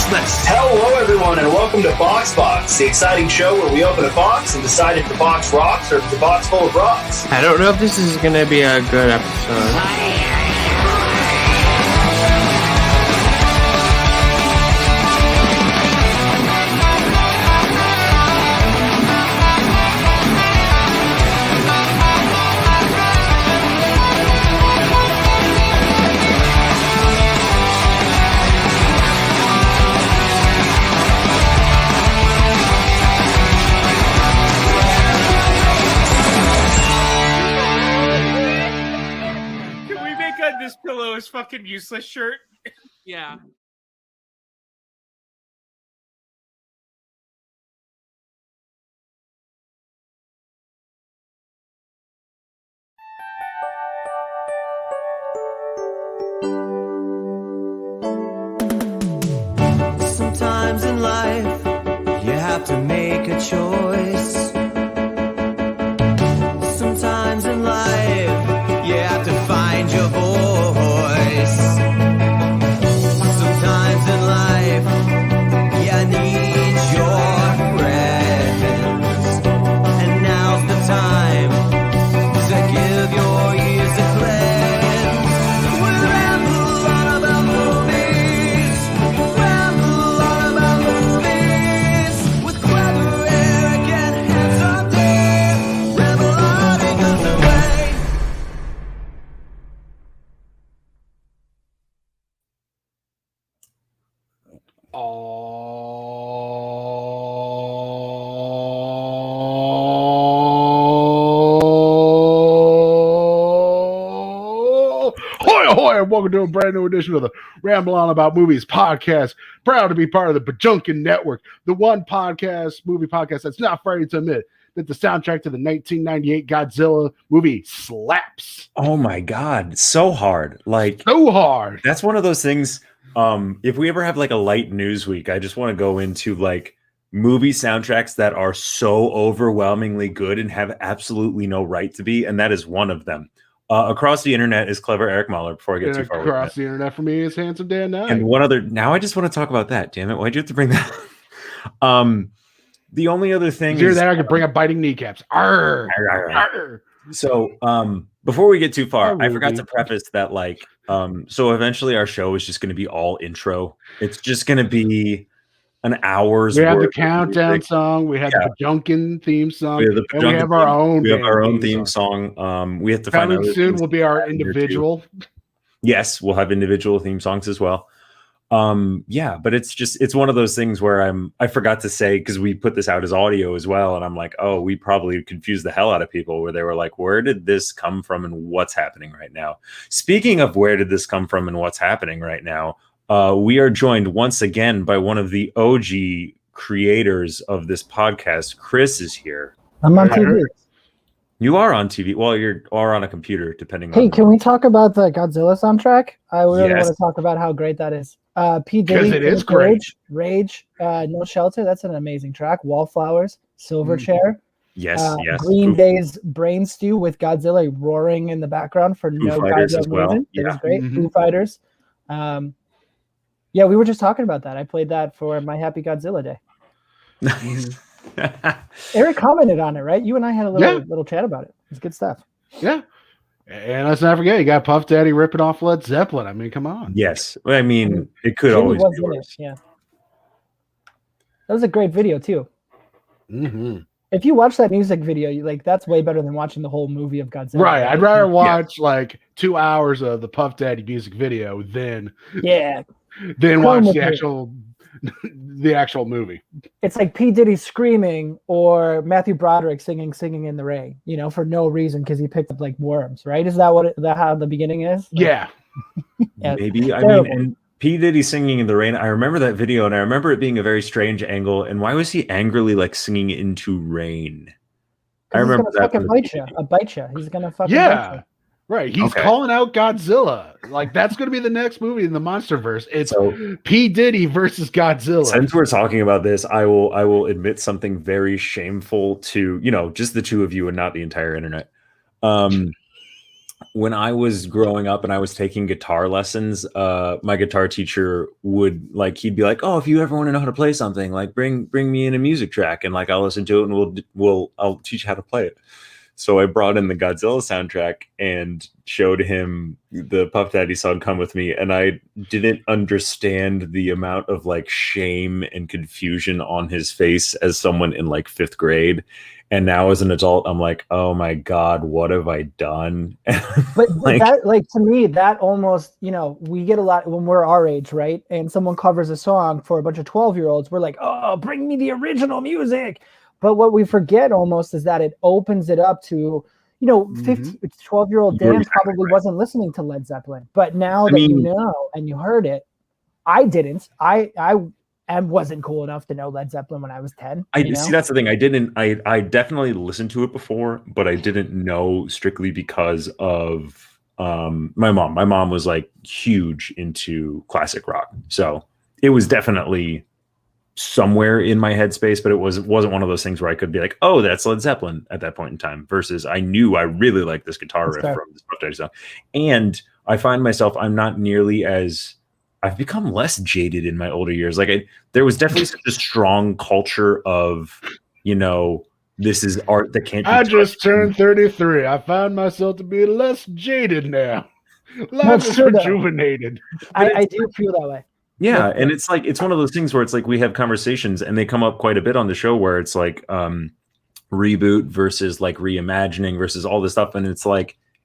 Christmas. Hello, everyone, and welcome to Box, the exciting show where we open a box and decide if the box rocks or if it's a box full of rocks. I don't know if this is going to be a good episode. This fucking useless shirt. Yeah. Sometimes in life, you have to make a choice. Sometimes in life, you have to find your voice. Sometimes in life, you need your friends. And now's the time to give your ears a cleanse. We ramble on about movies. Ramble on about movies. With clever, arrogant, handsome Dave. Ramble on because the way. Ahoy, and welcome to a brand new edition of the Ramble On About Movies podcast. Proud to be part of the Bajunkin Network, the one movie podcast that's not afraid to admit that the soundtrack to the 1998 Godzilla movie slaps. Oh my God, so hard. Like, so hard. That's one of those things. If we ever have like a light news week, I just want to go into like movie soundtracks that are so overwhelmingly good and have absolutely no right to be, and that is one of them. Across the internet is Clever Eric Mahler. Before I get too far, across the internet for me is Handsome Dan Nye. And one other. Now I just want to talk about that. Damn it! Why'd you have to bring that up? The only other thing is that I could bring up biting kneecaps. Arr, arr, arr. So before we get too far, I forgot to preface that like so eventually our show is just going to be all intro. It's just going to be an hour's. We have the countdown song. We have the Bajunkin theme song. We have our own. We have our own theme song. We have to find out soon. Will be our individual. Yes, we'll have individual theme songs as well. Yeah, but it's one of those things where I forgot to say, because we put this out as audio as well, and I'm like, oh, we probably confused the hell out of people where they were like, where did this come from and what's happening right now? Speaking of where did this come from and what's happening right now, we are joined once again by one of the OG creators of this podcast. Chris is here. I'm on TV. You are on TV. Well, you are on a computer, depending on. Hey, can we talk about the Godzilla soundtrack? I really want to talk about how great that is. P. Diddy, it is great. Rage, No Shelter. That's an amazing track. Wallflowers, Silverchair. Yes. Green Day's Brain Stew with Godzilla roaring in the background for no goddamn reason. It was great. Foo Fighters. Yeah, we were just talking about that. I played that for my Happy Godzilla Day. Nice. Eric commented on it, right? You and I had a little chat about it. It's good stuff. Yeah. And let's not forget, you got Puff Daddy ripping off Led Zeppelin. I mean, come on. Yes. I mean, it could always be worse. Yeah. That was a great video, too. Mm-hmm. If you watch that music video, that's way better than watching the whole movie of Godzilla. Right. I'd rather watch 2 hours of the Puff Daddy music video than watch the actual movie. It's like P. Diddy screaming or Matthew Broderick singing in the rain, for no reason because he picked up worms, right? Is that how the beginning is? Yeah. Maybe. I mean, and P. Diddy singing in the rain. I remember that video, and I remember it being a very strange angle. And why was he angrily singing into rain? I remember that. Bite you. He's gonna fucking bite you. Right. He's calling out Godzilla. That's going to be the next movie in the Monsterverse. It's P. Diddy versus Godzilla. Since we're talking about this, I will admit something very shameful to, just the two of you and not the entire internet. when I was growing up and I was taking guitar lessons, my guitar teacher would he'd be like, "Oh, if you ever want to know how to play something, like bring me in a music track and I'll listen to it and I'll teach you how to play it." So I brought in the Godzilla soundtrack and showed him the Puff Daddy song "Come With Me," and I didn't understand the amount of shame and confusion on his face as someone in 5th grade. And now as an adult, I'm like, oh my God, what have I done? But that, to me, that almost, we get a lot when we're our age, right? And someone covers a song for a bunch of 12-year-olds. We're like, oh, bring me the original music. But what we forget almost is that it opens it up to, 12-year-old Dan probably wasn't listening to Led Zeppelin. But now that you know and you heard it, I didn't. I wasn't cool enough to know Led Zeppelin when I was 10. See, that's the thing. I definitely listened to it before, but I didn't know strictly because of my mom. My mom was huge into classic rock. So it was definitely somewhere in my headspace, but it wasn't one of those things where I could be like, oh, that's Led Zeppelin at that point in time, versus I knew I really liked this guitar riff from this Puff Daddy song. And I find myself, I've become less jaded in my older years. There was definitely such a strong culture of, this is art that can't be I just turned 33. I find myself to be less jaded now. Life is rejuvenated. I do feel that way. Yeah, and it's one of those things where it's we have conversations and they come up quite a bit on the show where it's reboot versus reimagining versus all this stuff, and it's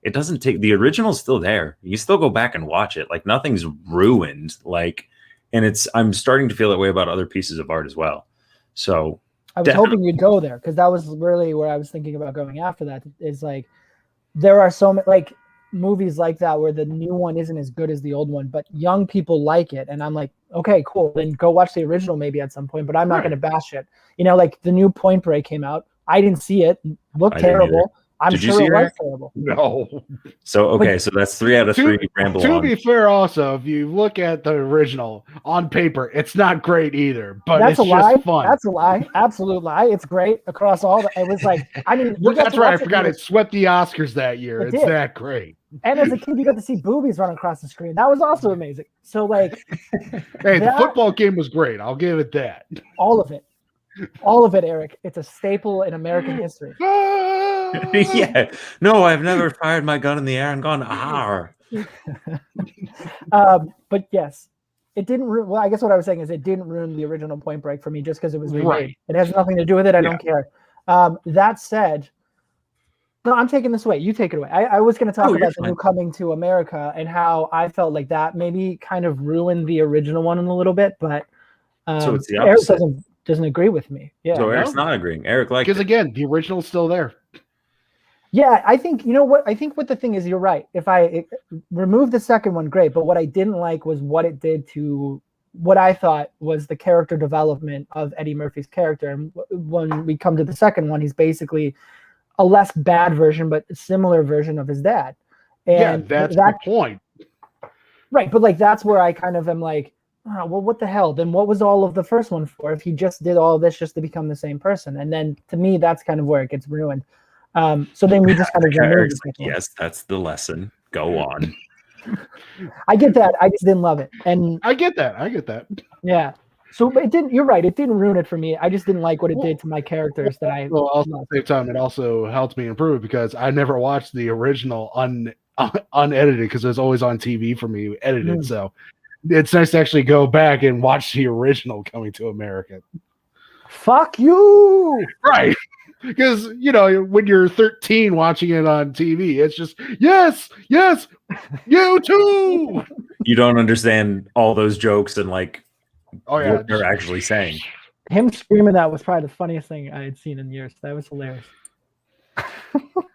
it doesn't take, the original's still there. You still go back and watch it. Nothing's ruined. And I'm starting to feel that way about other pieces of art as well. So I was hoping you'd go there, because that was really where I was thinking about going after that. Is there are so many movies like that where the new one isn't as good as the old one, but young people like it. And I'm like, okay, cool. Then go watch the original maybe at some point, but I'm not going to bash it. The new Point Break came out. I didn't see it. Looked terrible. I'm sure it was terrible. No. So, okay, so that's 3 out of 3 Ramble To on. be fair, also, if you look at the original on paper, it's not great either, but that's it's just fun. That's a lie. Absolute lie. It's great across all the, it was that's right. I forgot it swept the Oscars that year. It's that great. And as a kid, you got to see boobies run across the screen. That was also amazing. So hey, the football game was great. I'll give it that. All of it. All of it, Eric. It's a staple in American history. Yeah. No, I've never fired my gun in the air and gone, "Arr." But yes, it didn't well, I guess what I was saying is it didn't ruin the original Point Break for me just because it was remade. Right. It has nothing to do with it. I don't care. That said, no, I'm taking this away. You take it away. I was going to talk about the new Coming to America and how I felt like that maybe kind of ruined the original one in a little bit, but so it's the opposite. Eric doesn't agree with me. Yeah. So Eric's not agreeing. Eric because again, the original's still there. Yeah, I think I think what the thing is, you're right. If I remove the second one, great. But what I didn't like was what it did to what I thought was the character development of Eddie Murphy's character. And when we come to the second one, he's basically a less bad version, but a similar version of his dad. And that's the point. Right, but that's where I kind of am like, oh, well, what the hell? Then what was all of the first one for if he just did all of this just to become the same person? And then to me, that's kind of where it gets ruined. So then we just kind of yes, that's the lesson. Go on. I get that. I just didn't love it, and I get that. Yeah. So it didn't. You're right. It didn't ruin it for me. I just didn't like what it did to my characters. That I. Well, also at the same time, it also helped me improve because I never watched the original unedited because it was always on TV for me edited. So it's nice to actually go back and watch the original Coming to America. Fuck you! Right. Because, when you're 13 watching it on TV, it's just, yes, you too. You don't understand all those jokes and what they're actually saying. Him screaming that was probably the funniest thing I had seen in years. That was hilarious.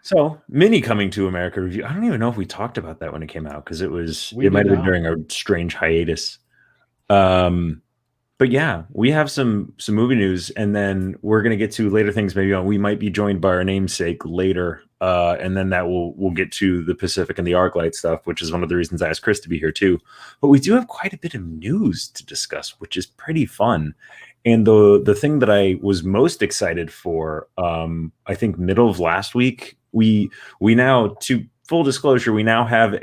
So, mini Coming to America review. I don't even know if we talked about that when it came out because it might have been during a strange hiatus. But yeah, we have some movie news, and then we're gonna get to later things. Maybe we might be joined by our namesake later, and then that we'll get to the Pacific and the Arclight stuff, which is one of the reasons I asked Chris to be here too. But we do have quite a bit of news to discuss, which is pretty fun. And the thing that I was most excited for, I think middle of last week, we now full disclosure, we now have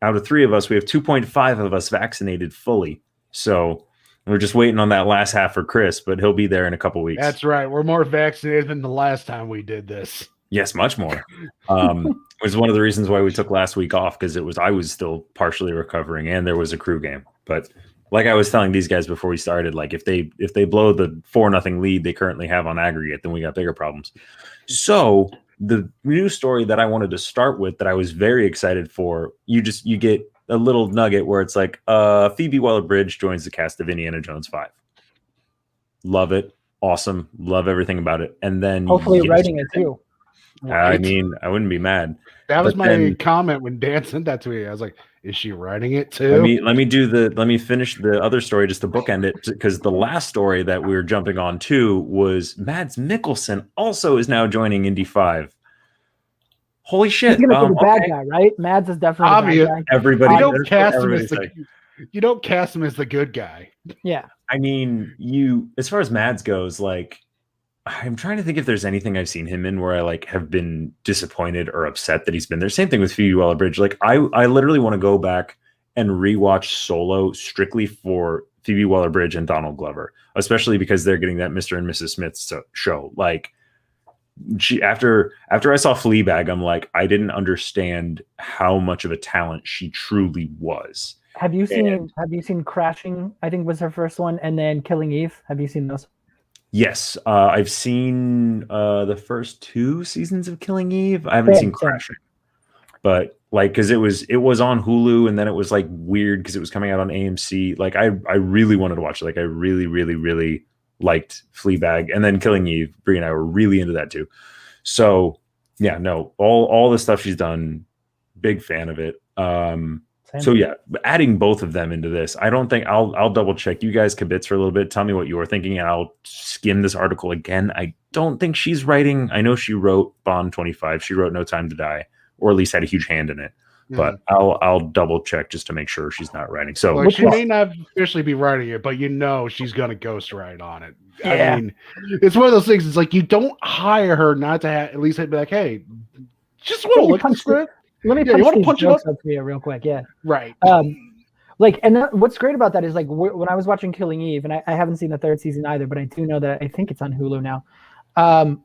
out of 3 of us, we have 2.5 of us vaccinated fully. So we're just waiting on that last half for Chris, but he'll be there in a couple weeks. That's right. We're more vaccinated than the last time we did this. Yes, much more. It was one of the reasons why we took last week off, because I was still partially recovering and there was a crew game. But like I was telling these guys before we started, like if they blow the 4-0 lead they currently have on aggregate, then we got bigger problems. So the news story that I wanted to start with that I was very excited for, you get a little nugget where it's like Phoebe Waller-Bridge joins the cast of Indiana Jones 5. Love it. Awesome. Love everything about it. And then hopefully writing it too. I mean, I wouldn't be mad. That was my comment when Dan sent that to me. I was like, is she writing it too? Let me finish the other story just to bookend it, because the last story that we were jumping on to was Mads Mikkelsen also is now joining Indy 5. Holy shit. He's gonna be the bad guy, right? Mads is definitely the bad guy. Everybody, you don't cast him as the good guy. Yeah. I mean, as far as Mads goes, like, I'm trying to think if there's anything I've seen him in where I like have been disappointed or upset that he's been there. Same thing with Phoebe Waller-Bridge. Like I literally want to go back and rewatch Solo strictly for Phoebe Waller-Bridge and Donald Glover, especially because they're getting that Mr. and Mrs. Smith show. Like after I saw Fleabag, I'm like, I didn't understand how much of a talent she truly was. Have you seen Crashing? I think was her first one, and then Killing Eve. Have you seen those? Yes, I've seen the first 2 seasons of Killing Eve. I haven't seen Crashing, but like, because it was on Hulu, and then it was like weird because it was coming out on AMC. Like, I really wanted to watch it. Like, I really, really, really liked Fleabag, and then Killing Eve. Brie and I were really into that too. So yeah, no, all the stuff she's done, big fan of it. So yeah, adding both of them into this, I don't think I'll double check. You guys kibitz for a little bit. Tell me what you were thinking, and I'll skim this article again. I don't think she's writing. I know she wrote Bond 25. She wrote No Time to Die, or at least had a huge hand in it. But I'll double check just to make sure she's not writing. So well, she may not officially be writing it, but she's gonna ghostwrite on it. Yeah. I mean, it's one of those things. It's like you don't hire her not to at least be like, hey, just want to look at the script. Let me punch these jokes up for you real quick. Yeah. Right. What's great about that is like when I was watching Killing Eve, and I haven't seen the 3rd season either, but I do know that I think it's on Hulu now.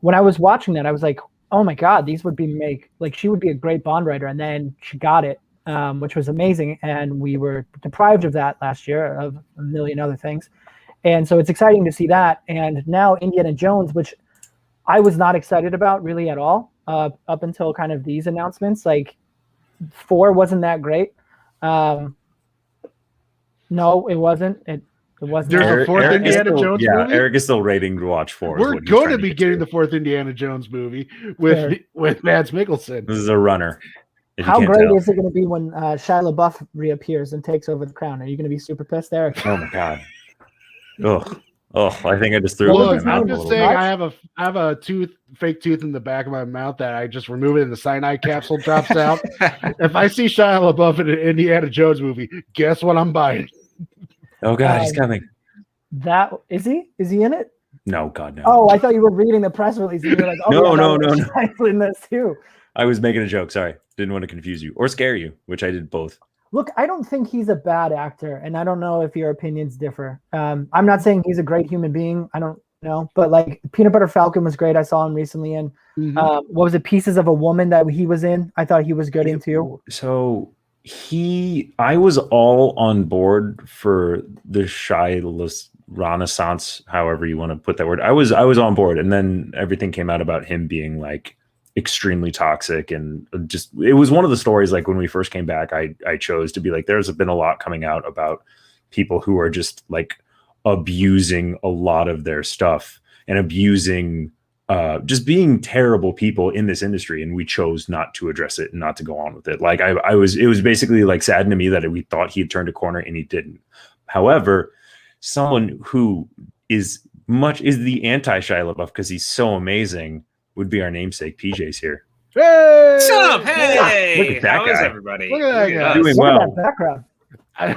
When I was watching that, I was like, oh my God, she would be a great Bond writer. And then she got it, which was amazing. And we were deprived of that last year of a million other things. And so it's exciting to see that. And now Indiana Jones, which I was not excited about really at all, up until kind of these announcements, like 4 wasn't that great. No, it wasn't. It wasn't. There's a 4th Indiana Jones movie? Yeah, Eric is still rating to watch 4. We're going to be getting the 4th Indiana Jones movie with Mads Mikkelsen. This is a runner. How great is it going to be when Shia LaBeouf reappears and takes over the crown? Are you going to be super pissed, Eric? Oh my God. I think I just threw it in my mouth. I'm just saying I have a fake tooth in the back of my mouth that I just remove it and the cyanide capsule drops out. If I see Shia LaBeouf in an Indiana Jones movie, guess what I'm buying? Oh God, he's coming. Is he? Is he in it? No, God, no. Oh, I thought you were reading the press release and you were like, oh no. In this too. I was making a joke. Sorry. Didn't want to confuse you or scare you, which I did both. Look, I don't think he's a bad actor, and I don't know if your opinions differ. I'm not saying he's a great human being. I don't know, but like Peanut Butter Falcon was great. I saw him recently in what was it, Pieces of a Woman that he was in? I thought he was good in too. So I was all on board for the Shia Renaissance, however you want to put that word. I was on board, and then everything came out about him being like extremely toxic, and just it was one of the stories like when we first came back I chose to be like, there's been a lot coming out about people who are just like abusing a lot of their stuff and abusing just being terrible people in this industry, and we chose not to address it and not to go on with it. Like it was basically like saddened to me that we thought he had turned a corner and he didn't. However, someone who is the anti Shia LaBeouf because he's so amazing would be our namesake. PJ's here. Hey! What's up? Hey! Look at that How guy. is everybody? Look at that guy. Doing Look well. at that background.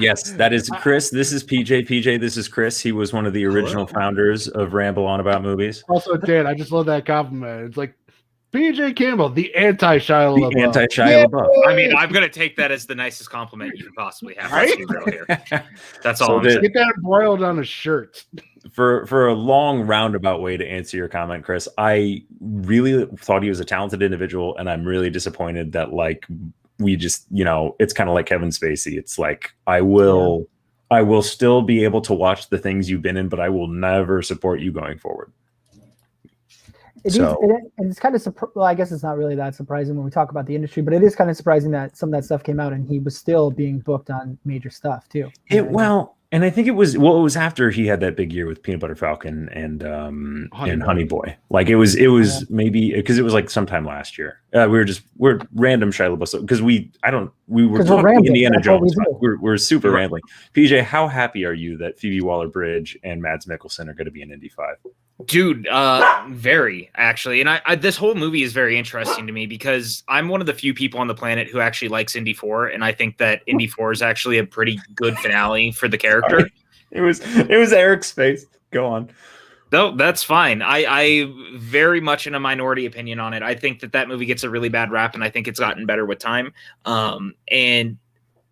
Yes, that is Chris. This is PJ. PJ, this is Chris. He was one of the original founders of Ramble On About Movies. Also, Dan, I just love that compliment. It's like PJ Campbell, the anti-Shia LaBeouf. The anti-Shia LaBeouf. I mean, I'm gonna take that as the nicest compliment you can possibly have. Let's be real here. That's all I'm saying. Get that embroiled on a shirt. For a long roundabout way to answer your comment, Chris, I really thought he was a talented individual, and I'm really disappointed that like we just, it's kind of like Kevin Spacey. It's like I will still be able to watch the things you've been in, but I will never support you going forward. It's kind of well, I guess it's not really that surprising when we talk about the industry, but it is kind of surprising that some of that stuff came out and he was still being booked on major stuff too. And I think it was after he had that big year with Peanut Butter Falcon and Honey Boy. Like it was maybe because it was like sometime last year. We're random Shia LaBeouf because we were talking Indiana Jones. We're super rambling. PJ, how happy are you that Phoebe Waller-Bridge and Mads Mikkelsen are going to be in Indy 5? Dude, very actually, and I this whole movie is very interesting to me because I'm one of the few people on the planet who actually likes Indy 4, and I think that Indy 4 is actually a pretty good finale for the character. It was Eric's face. Go on. No, that's fine. I very much in a minority opinion on it. I think that movie gets a really bad rap, and I think it's gotten better with time. And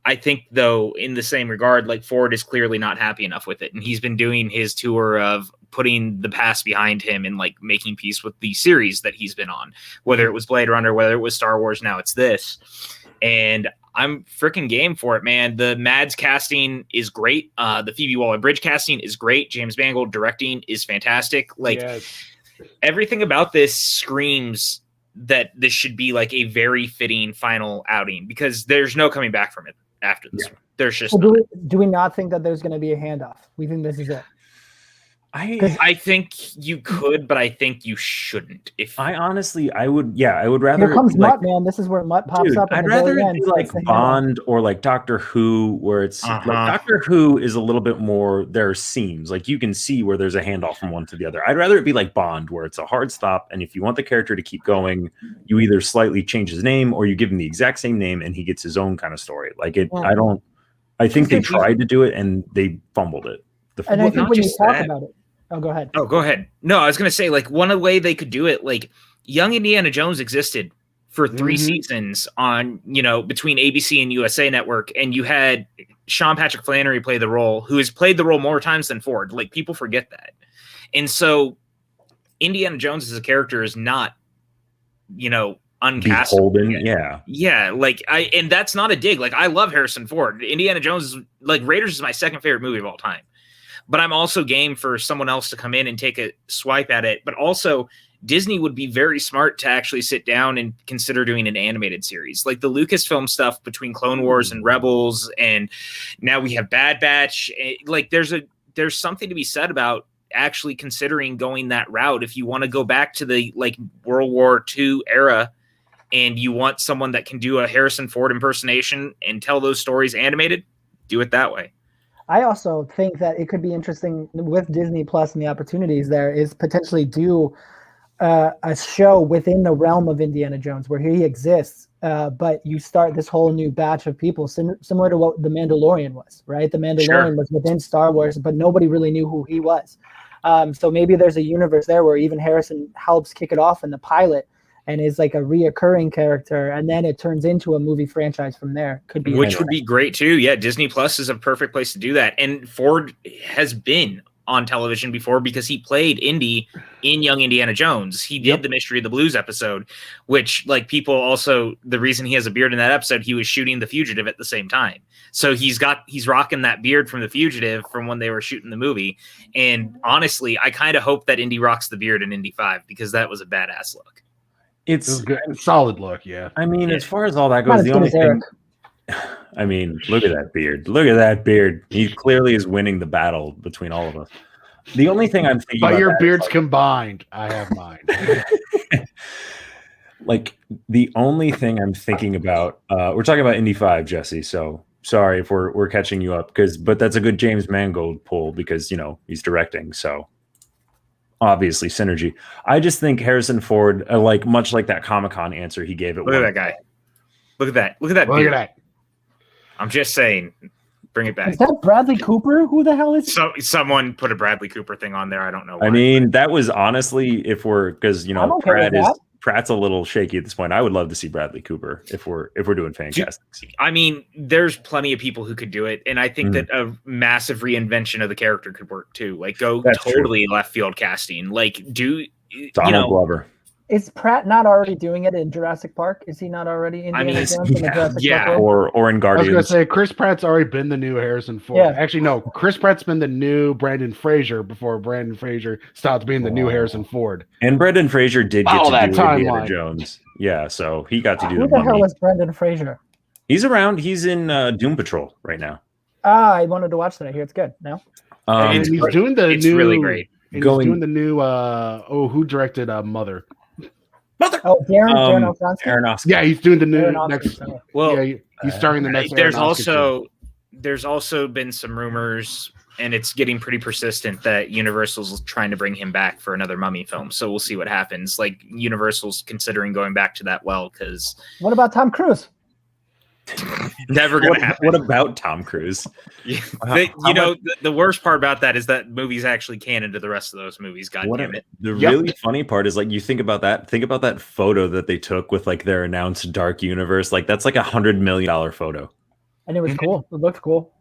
I think, though, in the same regard, like Ford is clearly not happy enough with it, and he's been doing his tour of putting the past behind him and like making peace with the series that he's been on, whether it was Blade Runner, whether it was Star Wars, now it's this. And I'm freaking game for it, man. The Mads casting is great. The Phoebe Waller-Bridge casting is great. James Mangold directing is fantastic. Like everything about this screams that this should be like a very fitting final outing because there's no coming back from it after this one. There's just do we not think that there's going to be a handoff? We think this is it. I think you could, but I think you shouldn't. I would rather. Here comes Mutt, man. This is where Mutt pops up. I'd rather it be like Bond or like Doctor Who, where it's like Doctor Who is a little bit more. There are scenes like you can see where there's a handoff from one to the other. I'd rather it be like Bond, where it's a hard stop, and if you want the character to keep going, you either slightly change his name or you give him the exact same name, and he gets his own kind of story. Like it, I think they tried to do it and they fumbled it. And I think when you talk about it. Oh, go ahead. Oh, go ahead. No, I was going to say, like, one way they could do it, like, Young Indiana Jones existed for 3 seasons on, between ABC and USA Network, and you had Sean Patrick Flannery play the role, who has played the role more times than Ford. Like, people forget that. And so, Indiana Jones as a character is not, uncastable. Beholden, Yeah, like, and that's not a dig. Like, I love Harrison Ford. Indiana Jones, like, Raiders is my second favorite movie of all time. But I'm also game for someone else to come in and take a swipe at it. But also, Disney would be very smart to actually sit down and consider doing an animated series. Like the Lucasfilm stuff between Clone Wars and Rebels, and now we have Bad Batch. Like there's something to be said about actually considering going that route. If you want to go back to the like World War II era and you want someone that can do a Harrison Ford impersonation and tell those stories animated, do it that way. I also think that it could be interesting with Disney Plus and the opportunities there is potentially do a show within the realm of Indiana Jones where he exists, but you start this whole new batch of people similar to what The Mandalorian was, right? The Mandalorian was within Star Wars, but nobody really knew who he was. So maybe there's a universe there where even Harrison helps kick it off in the pilot and is like a reoccurring character, and then it turns into a movie franchise from there. Could be, which would be great too. Yeah, Disney Plus is a perfect place to do that. And Ford has been on television before because he played Indy in Young Indiana Jones. He did the Mystery of the Blues episode, which like people also, the reason he has a beard in that episode, he was shooting The Fugitive at the same time. So he's rocking that beard from The Fugitive from when they were shooting the movie. And honestly, I kind of hope that Indy rocks the beard in Indy 5 because that was a badass look. It's good. Solid look, yeah. I mean, as far as all that goes, the only thing. I mean, look at that beard. Look at that beard. He clearly is winning the battle between all of us. The only thing I'm thinking about. But your beards combined. I have mine. Like, the only thing I'm thinking about, we're talking about Indy 5, Jesse, so sorry if we're catching you up, but that's a good James Mangold pull because, he's directing, so. Obviously, synergy. I just think Harrison Ford, much like that Comic-Con answer he gave it. Look at that guy. Look at that. Look at that. Look at that. I'm just saying, bring it back. Is that Bradley Cooper? Who the hell is? So someone put a Bradley Cooper thing on there. I don't know. Why. I mean, that was honestly, because Brad Pratt's a little shaky at this point. I would love to see Bradley Cooper if we're doing fan castings. I mean, there's plenty of people who could do it, and I think that a massive reinvention of the character could work too. Like, go totally left field casting. Like, Donald Glover. Is Pratt not already doing it in Jurassic Park? Is he not already in Jurassic Park? Or in Guardians. I was going to say, Chris Pratt's already been the new Harrison Ford. Yeah. Actually, no, Chris Pratt's been the new Brandon Fraser before Brandon Fraser stopped being the new Harrison Ford. And Brendan Fraser did get to do Indiana Jones. Yeah, so he got to do Who the hell was Brendan Fraser? He's around. He's in Doom Patrol right now. I wanted to watch that. I hear it's good. No? And he's doing the it's new... really great. He's doing the new... who directed Mother? Oh, Darren Aronofsky. Yeah, he's doing the new next. Well, yeah, he's starring the next. There's also been some rumors, and it's getting pretty persistent that Universal's trying to bring him back for another Mummy film. So we'll see what happens. Like, Universal's considering going back to that well, because what about Tom Cruise? Never gonna happen. What about Tom Cruise? The worst part about that is that movie's actually canon to the rest of those movies. God damn it! The really funny part is, like, you think about that. Think about that photo that they took with like their announced Dark Universe. Like, that's like $100 million photo. And it was cool. It looked cool.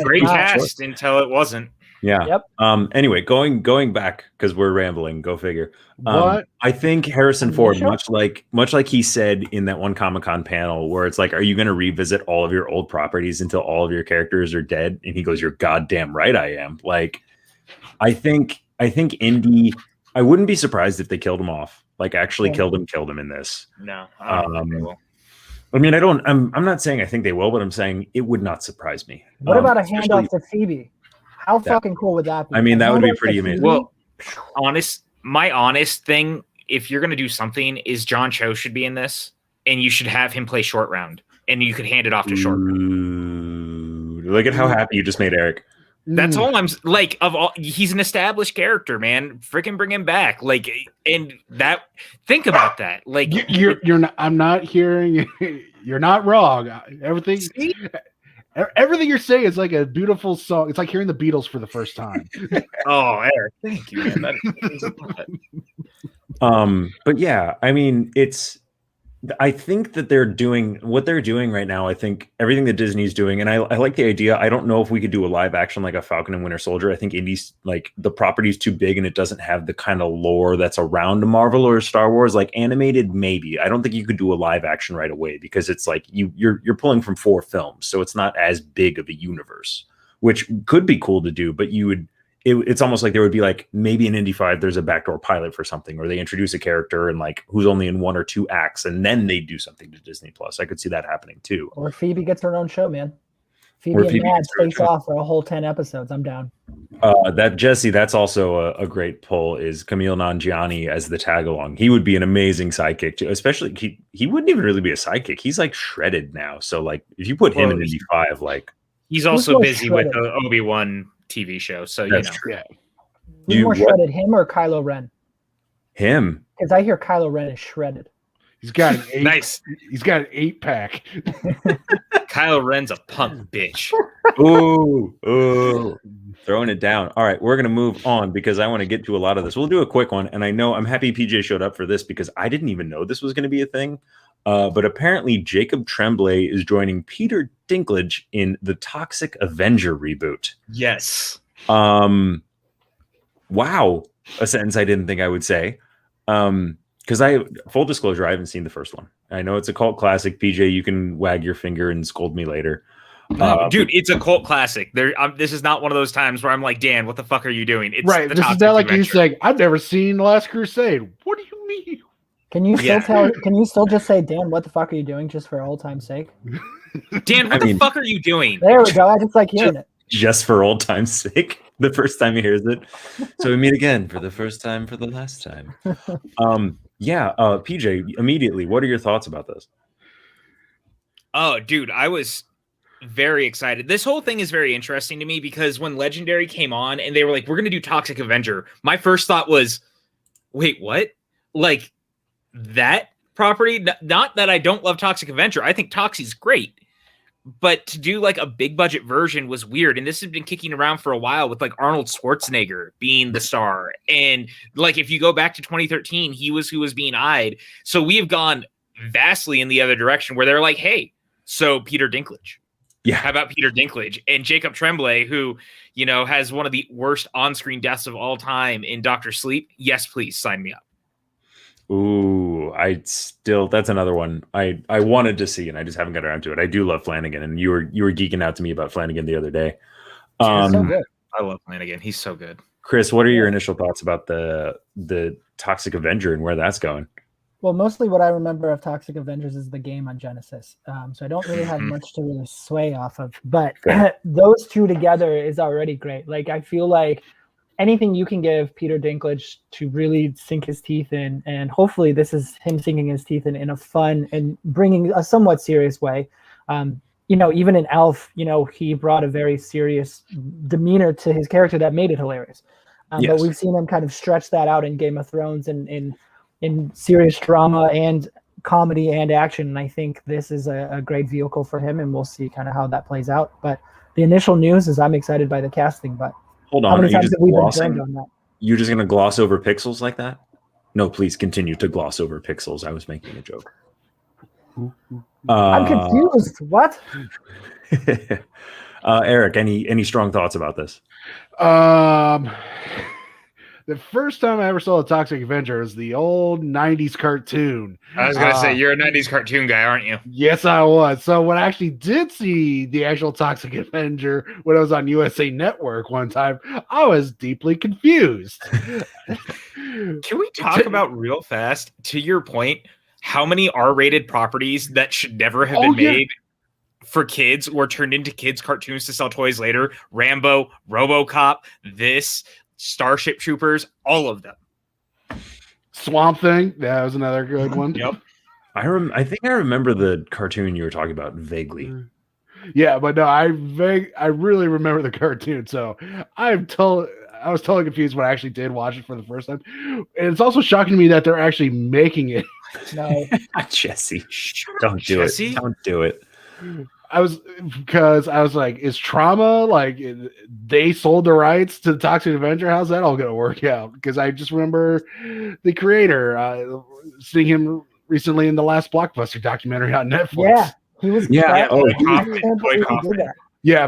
Great cast until it wasn't. Yeah. Yep. Anyway, going back because we're rambling. Go figure. What? I think Harrison Ford, much like he said in that one Comic-Con panel, where it's like, "Are you going to revisit all of your old properties until all of your characters are dead?" And he goes, "You're goddamn right, I am." Like, I think Indy. I wouldn't be surprised if they killed him off. Like, actually killed him in this. No. I don't think they will. I mean, I'm not saying I think they will, but I'm saying it would not surprise me. What about a handoff to Phoebe? How fucking cool would that be? I mean, that would be pretty amazing. Well, my honest thing, if you're going to do something, is John Cho should be in this, and you should have him play Short Round, and you could hand it off to Short Round. Look at how happy you just made Eric. That's all I'm like. He's an established character, man. Freaking bring him back. Like, and that. Think about that. Like, you're not. I'm not hearing. You're not wrong. Everything you're saying is like a beautiful song. It's like hearing the Beatles for the first time. Oh, Eric, thank you, man. But yeah, I mean, I think that they're doing what they're doing right now. I think everything that Disney's doing, and I like the idea. I don't know if we could do a live action like a Falcon and Winter Soldier. I think Indy's like the property's too big and it doesn't have the kind of lore that's around Marvel or Star Wars. Like animated, maybe. I don't think you could do a live action right away because it's like you're pulling from 4 films, so it's not as big of a universe, which could be cool to do. But you would. It's almost like there would be like maybe in Indy 5 there's a backdoor pilot for something, or they introduce a character and like who's only in 1 or 2 acts, and then they do something to Disney Plus. I could see that happening too. Or Phoebe gets her own show, man. Phoebe and Mads face off for a whole 10 episodes. I'm down. That's also a great pull, is Camille Nanjiani as the tag along. He would be an amazing sidekick too, especially he wouldn't even really be a sidekick. He's like shredded now. So like if you put him in Indy 5, like he's also busy with the Obi-Wan TV show, so that's true. Yeah. Who's more shredded, him or Kylo Ren? Him, because I hear Kylo Ren is shredded. He's got an 8. Nice. He's got an 8-pack. Kylo Ren's a punk bitch. Ooh, throwing it down. All right, we're gonna move on because I want to get to a lot of this. We'll do a quick one, and I know I'm happy PJ showed up for this because I didn't even know this was going to be a thing. But apparently Jacob Tremblay is joining Peter Dinklage in the Toxic Avenger reboot. Yes. Wow. A sentence I didn't think I would say. Because full disclosure, I haven't seen the first one. I know it's a cult classic. PJ, you can wag your finger and scold me later. Dude, it's a cult classic. This is not one of those times where I'm like, Dan, what the fuck are you doing? It's right. This is not like you saying, I've never seen Last Crusade. What do you mean? Can you still Can you still just say, Dan, what the fuck are you doing, just for old time's sake? Dan, what the fuck are you doing? There we go. I just like hearing it. Just for old time's sake. The first time he hears it. So we meet again for the first time for the last time. PJ, immediately, what are your thoughts about this? Oh, dude, I was very excited. This whole thing is very interesting to me because when Legendary came on and they were like, we're going to do Toxic Avenger, my first thought was, wait, what? Like, that property? Not that I don't love Toxic Avenger. I think Toxie's great. but to do like a big budget version was weird. And this has been kicking around for a while with like Arnold Schwarzenegger being the star. And like, if you go back to 2013, he was who was being eyed. So we have gone vastly in the other direction where they're like, hey, so Peter Dinklage. Yeah. How about Peter Dinklage and Jacob Tremblay, who, you know, has one of the worst on-screen deaths of all time in Dr. Sleep? Yes, please sign me up. Ooh, that's another one I wanted to see and I just haven't got around to it. I do love Flanagan, and you were geeking out to me about Flanagan the other day. He's so good. I love Flanagan. He's so good. Chris, what are your initial thoughts about the Toxic Avenger and where that's going? Well, mostly what I remember of Toxic Avengers is the game on Genesis. So I don't really have much to really sway off of. But those two together is already great. Like, I feel like anything you can give Peter Dinklage to really sink his teeth in, and hopefully this is him sinking his teeth in a fun and bringing a somewhat serious way. You know, even in Elf, you know, he brought a very serious demeanor to his character that made it hilarious. But we've seen him kind of stretch that out in Game of Thrones and in serious drama and comedy and action. And I think this is a great vehicle for him, and we'll see kind of how that plays out. But the initial news is I'm excited by the casting, but hold on, you're just going to gloss over Pixels like that? No, please continue to gloss over Pixels. I was making a joke. I'm confused. What? Eric, any strong thoughts about this? The first time I ever saw a Toxic Avenger was the old 90s cartoon. I was going to say, you're a 90s cartoon guy, aren't you? Yes, I was. So when I actually did see the actual Toxic Avenger when I was on USA Network one time, I was deeply confused. Can we talk about real fast, to your point, how many R-rated properties that should never have been made for kids were turned into kids' cartoons to sell toys later? Rambo, RoboCop, this... Starship Troopers, all of them. Swamp Thing, that was another good one. Yep. I think I remember the cartoon you were talking about vaguely. Yeah, but no, I really remember the cartoon. So I was totally confused when I actually did watch it for the first time. And it's also shocking to me that they're actually making it. No, Jesse, don't do it. Don't do it. I was like, is Trauma like they sold the rights to the Toxic Avenger? How's that all gonna work out? Because I just remember the creator seeing him recently in the last Blockbuster documentary on Netflix. Yeah, he was. Yeah,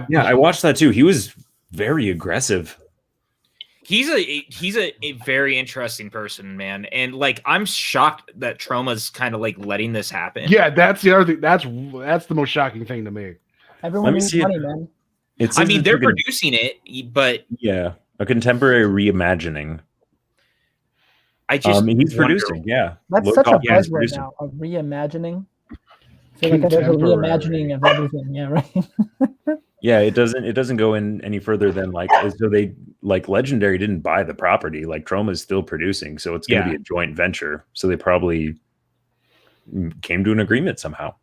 yeah. I watched that too. He was very aggressive. He's a very interesting person, man. And like, I'm shocked that Trauma's kind of like letting this happen. Yeah, that's the other thing. That's the most shocking thing to me. Everyone needs money, man. I mean, they're producing it, but yeah, a contemporary reimagining. He's producing. Yeah, that's such a buzzword now. A reimagining. I feel like there's a reimagining of everything. Yeah, right. Yeah, it doesn't go in any further than like, so they like Legendary didn't buy the property, like Troma is still producing, so it's going to be a joint venture. So they probably came to an agreement somehow.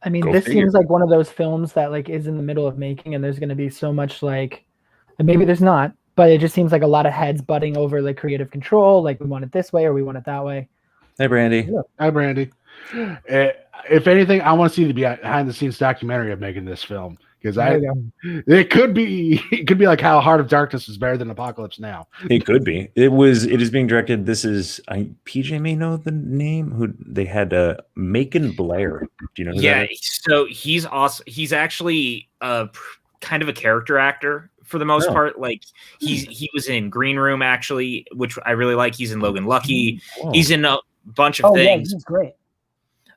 I mean, this seems like one of those films that like is in the middle of making, and there's going to be so much like, and maybe there's not, but it just seems like a lot of heads butting over like creative control. Like we want it this way or we want it that way. Hey, Brandy. Yeah. Hi, Brandy. If anything, I want to see the behind the scenes documentary of making this film. Because it could be like how Heart of Darkness is better than Apocalypse Now. It could be. It is being directed. This is PJ may know the name. Who they had Macon Blair. Do you know? Who that is? So he's awesome. He's actually kind of a character actor for the most part. Like he was in Green Room actually, which I really like. He's in Logan Lucky. Whoa. He's in a bunch of things. Yeah, he's great.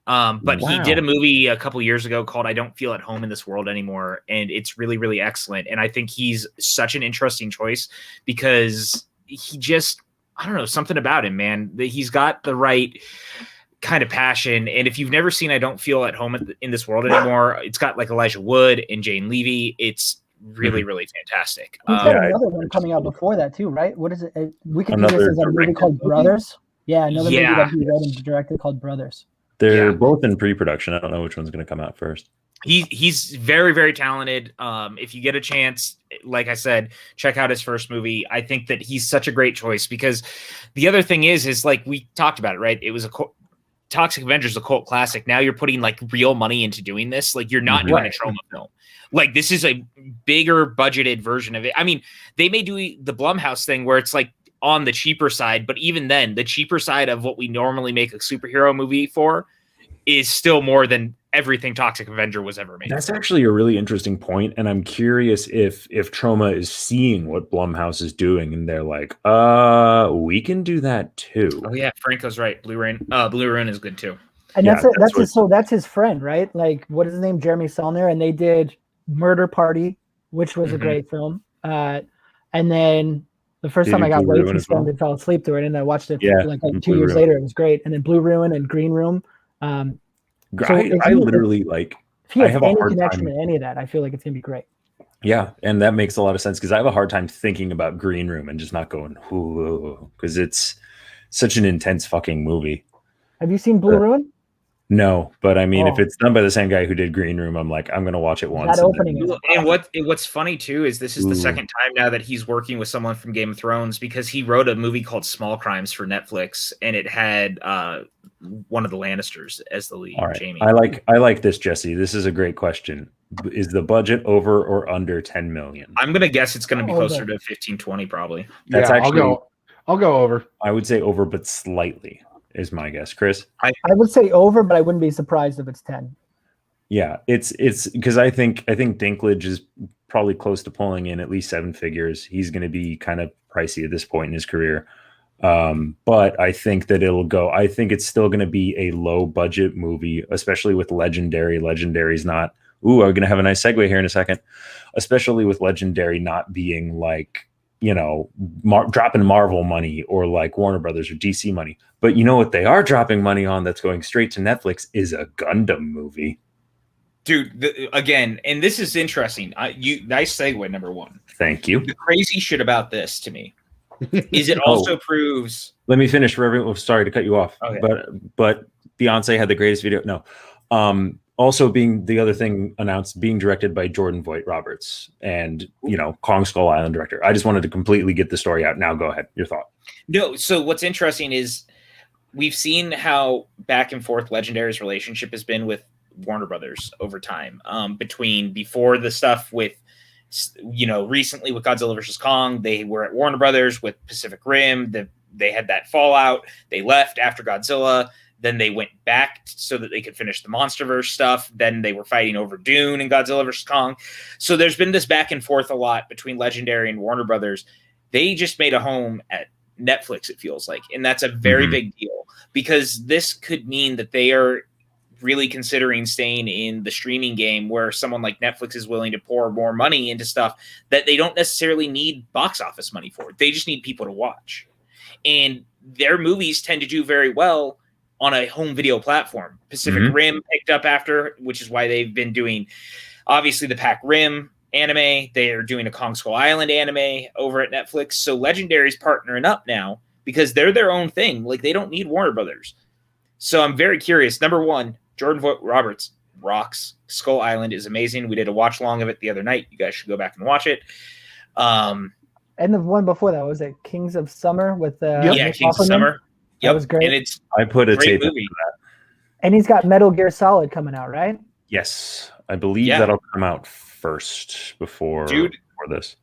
But he did a movie a couple years ago called I Don't Feel at Home in This World Anymore. And it's really, really excellent. And I think he's such an interesting choice because he just, I don't know, something about him, man. He's got the right kind of passion. And if you've never seen I Don't Feel at Home in This World Anymore, it's got like Elijah Wood and Jane Levy. It's really, really fantastic. He's got another one coming out before that too, right? What is it? We can do this as a movie called Brothers. Yeah, another movie that he wrote and directed called Brothers. They're both in pre-production. I don't know which one's going to come out first. He's very, very talented. If you get a chance, like I said, check out his first movie. I think that he's such a great choice because the other thing is like we talked about it, right? It was Toxic Avenger is a cult classic. Now you're putting like real money into doing this. Like you're not doing a Troma film. Like this is a bigger budgeted version of it. I mean, they may do the Blumhouse thing where it's like on the cheaper side, but even then, the cheaper side of what we normally make a superhero movie for is still more than everything Toxic Avenger was ever made. That's actually a really interesting point, and I'm curious if Troma is seeing what Blumhouse is doing, and they're like, we can do that too. Oh yeah, Franco's right. Blue Ruin is good too. And that's his friend, right? Like, what is his name? Jeremy Saulnier, and they did Murder Party, which was a great film. And then the first time I got way too stoned and fell asleep to it, and I watched it like 2 years later. It was great. And then Blue Ruin and Green Room. I literally like. If he has any connection to any of that, I feel like it's gonna be great. Yeah, and that makes a lot of sense because I have a hard time thinking about Green Room and just not going because it's such an intense fucking movie. Have you seen Blue Ruin? No, but I mean, if it's done by the same guy who did Green Room, I'm like, I'm gonna watch it once. That opening and what's funny too is this is the second time now that he's working with someone from Game of Thrones because he wrote a movie called Small Crimes for Netflix, and it had one of the Lannisters as the lead. All right. Jamie. I like this, Jesse. This is a great question. Is the budget over or under 10 million? I'm gonna guess it's gonna be closer to 15, 20 probably. That's actually I'll go over. I would say over, but slightly is my guess. Chris? I would say over, but I wouldn't be surprised if it's 10. Yeah, it's because I think Dinklage is probably close to pulling in at least 7 figures. He's going to be kind of pricey at this point in his career. But I think that I think it's still going to be a low budget movie, especially with Legendary. Legendary's not, I'm going to have a nice segue here in a second, especially with Legendary not being like, dropping Marvel money or like Warner Brothers or DC money. But you know what they are dropping money on that's going straight to Netflix is a Gundam movie. Dude, again, and this is interesting. Nice segue, number one. Thank you. The crazy shit about this to me is it also proves. Let me finish for everyone. Sorry to cut you off, okay. but Beyonce had the greatest video. No, also being the other thing announced, being directed by Jordan Voight Roberts, and Kong Skull Island director. I just wanted to completely get the story out. Now go ahead. Your thought. No, so what's interesting is we've seen how back and forth Legendary's relationship has been with Warner Brothers over time. Before the stuff with, recently with Godzilla versus Kong, they were at Warner Brothers. With Pacific Rim, they had that fallout. They left after Godzilla. Then they went back so that they could finish the MonsterVerse stuff. Then they were fighting over Dune and Godzilla versus Kong. So there's been this back and forth a lot between Legendary and Warner Brothers. They just made a home at Netflix, it feels like. And that's a very big deal because this could mean that they are really considering staying in the streaming game where someone like Netflix is willing to pour more money into stuff that they don't necessarily need box office money for. They just need people to watch. And their movies tend to do very well on a home video platform. Pacific Rim picked up after, which is why they've been doing, obviously, the Pac Rim anime. They are doing a Kong Skull Island anime over at Netflix. So Legendary's partnering up now because they're their own thing. Like, they don't need Warner Brothers. So I'm very curious. Number one, Jordan Voight Roberts rocks. Skull Island is amazing. We did a watch long of it the other night. You guys should go back and watch it. And the one before that, was it Kings of Summer with Kings of Summer. That was great. And I put a tape movie. That. And he's got Metal Gear Solid coming out, right? Yes, I believe that'll come out first before this.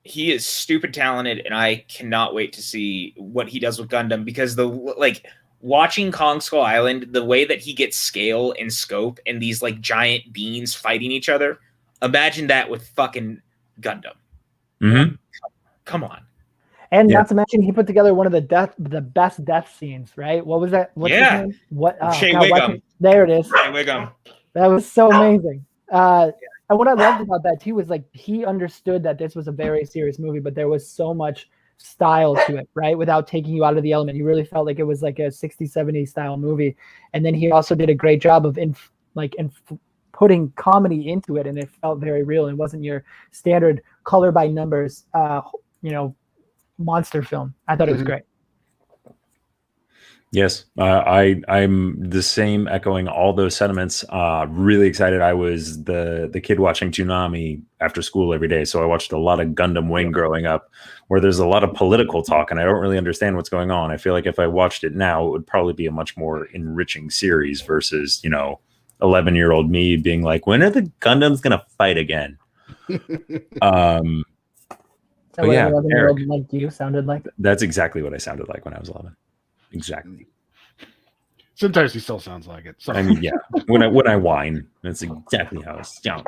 He is stupid talented, and I cannot wait to see what he does with Gundam because watching Kong Skull Island, the way that he gets scale and scope and these like giant beings fighting each other, imagine that with fucking Gundam. Come on. And not to mention, he put together one of the best death scenes, right? What was that? What's his name? Shea Wiggum. There it is. Shea Wiggum. That was so amazing. And what I loved about that too was like he understood that this was a very serious movie, but there was so much style to it, right? Without taking you out of the element. You really felt like it was like a 60s, 70s style movie. And then he also did a great job of putting comedy into it, and it felt very real. It wasn't your standard color by numbers, monster film. I thought it was great. Yes, I'm the same, echoing all those sentiments. Really excited. I was the kid watching Toonami after school every day, so I watched a lot of Gundam Wing growing up, where there's a lot of political talk, and I don't really understand what's going on. I feel like if I watched it now, it would probably be a much more enriching series versus 11-year-old me being like, when are the Gundams gonna fight again? So but yeah, Eric, like you sounded like. That's exactly what I sounded like when I was 11. Exactly. Sometimes he still sounds like it. So. I mean, yeah. When I whine, that's exactly how I sound.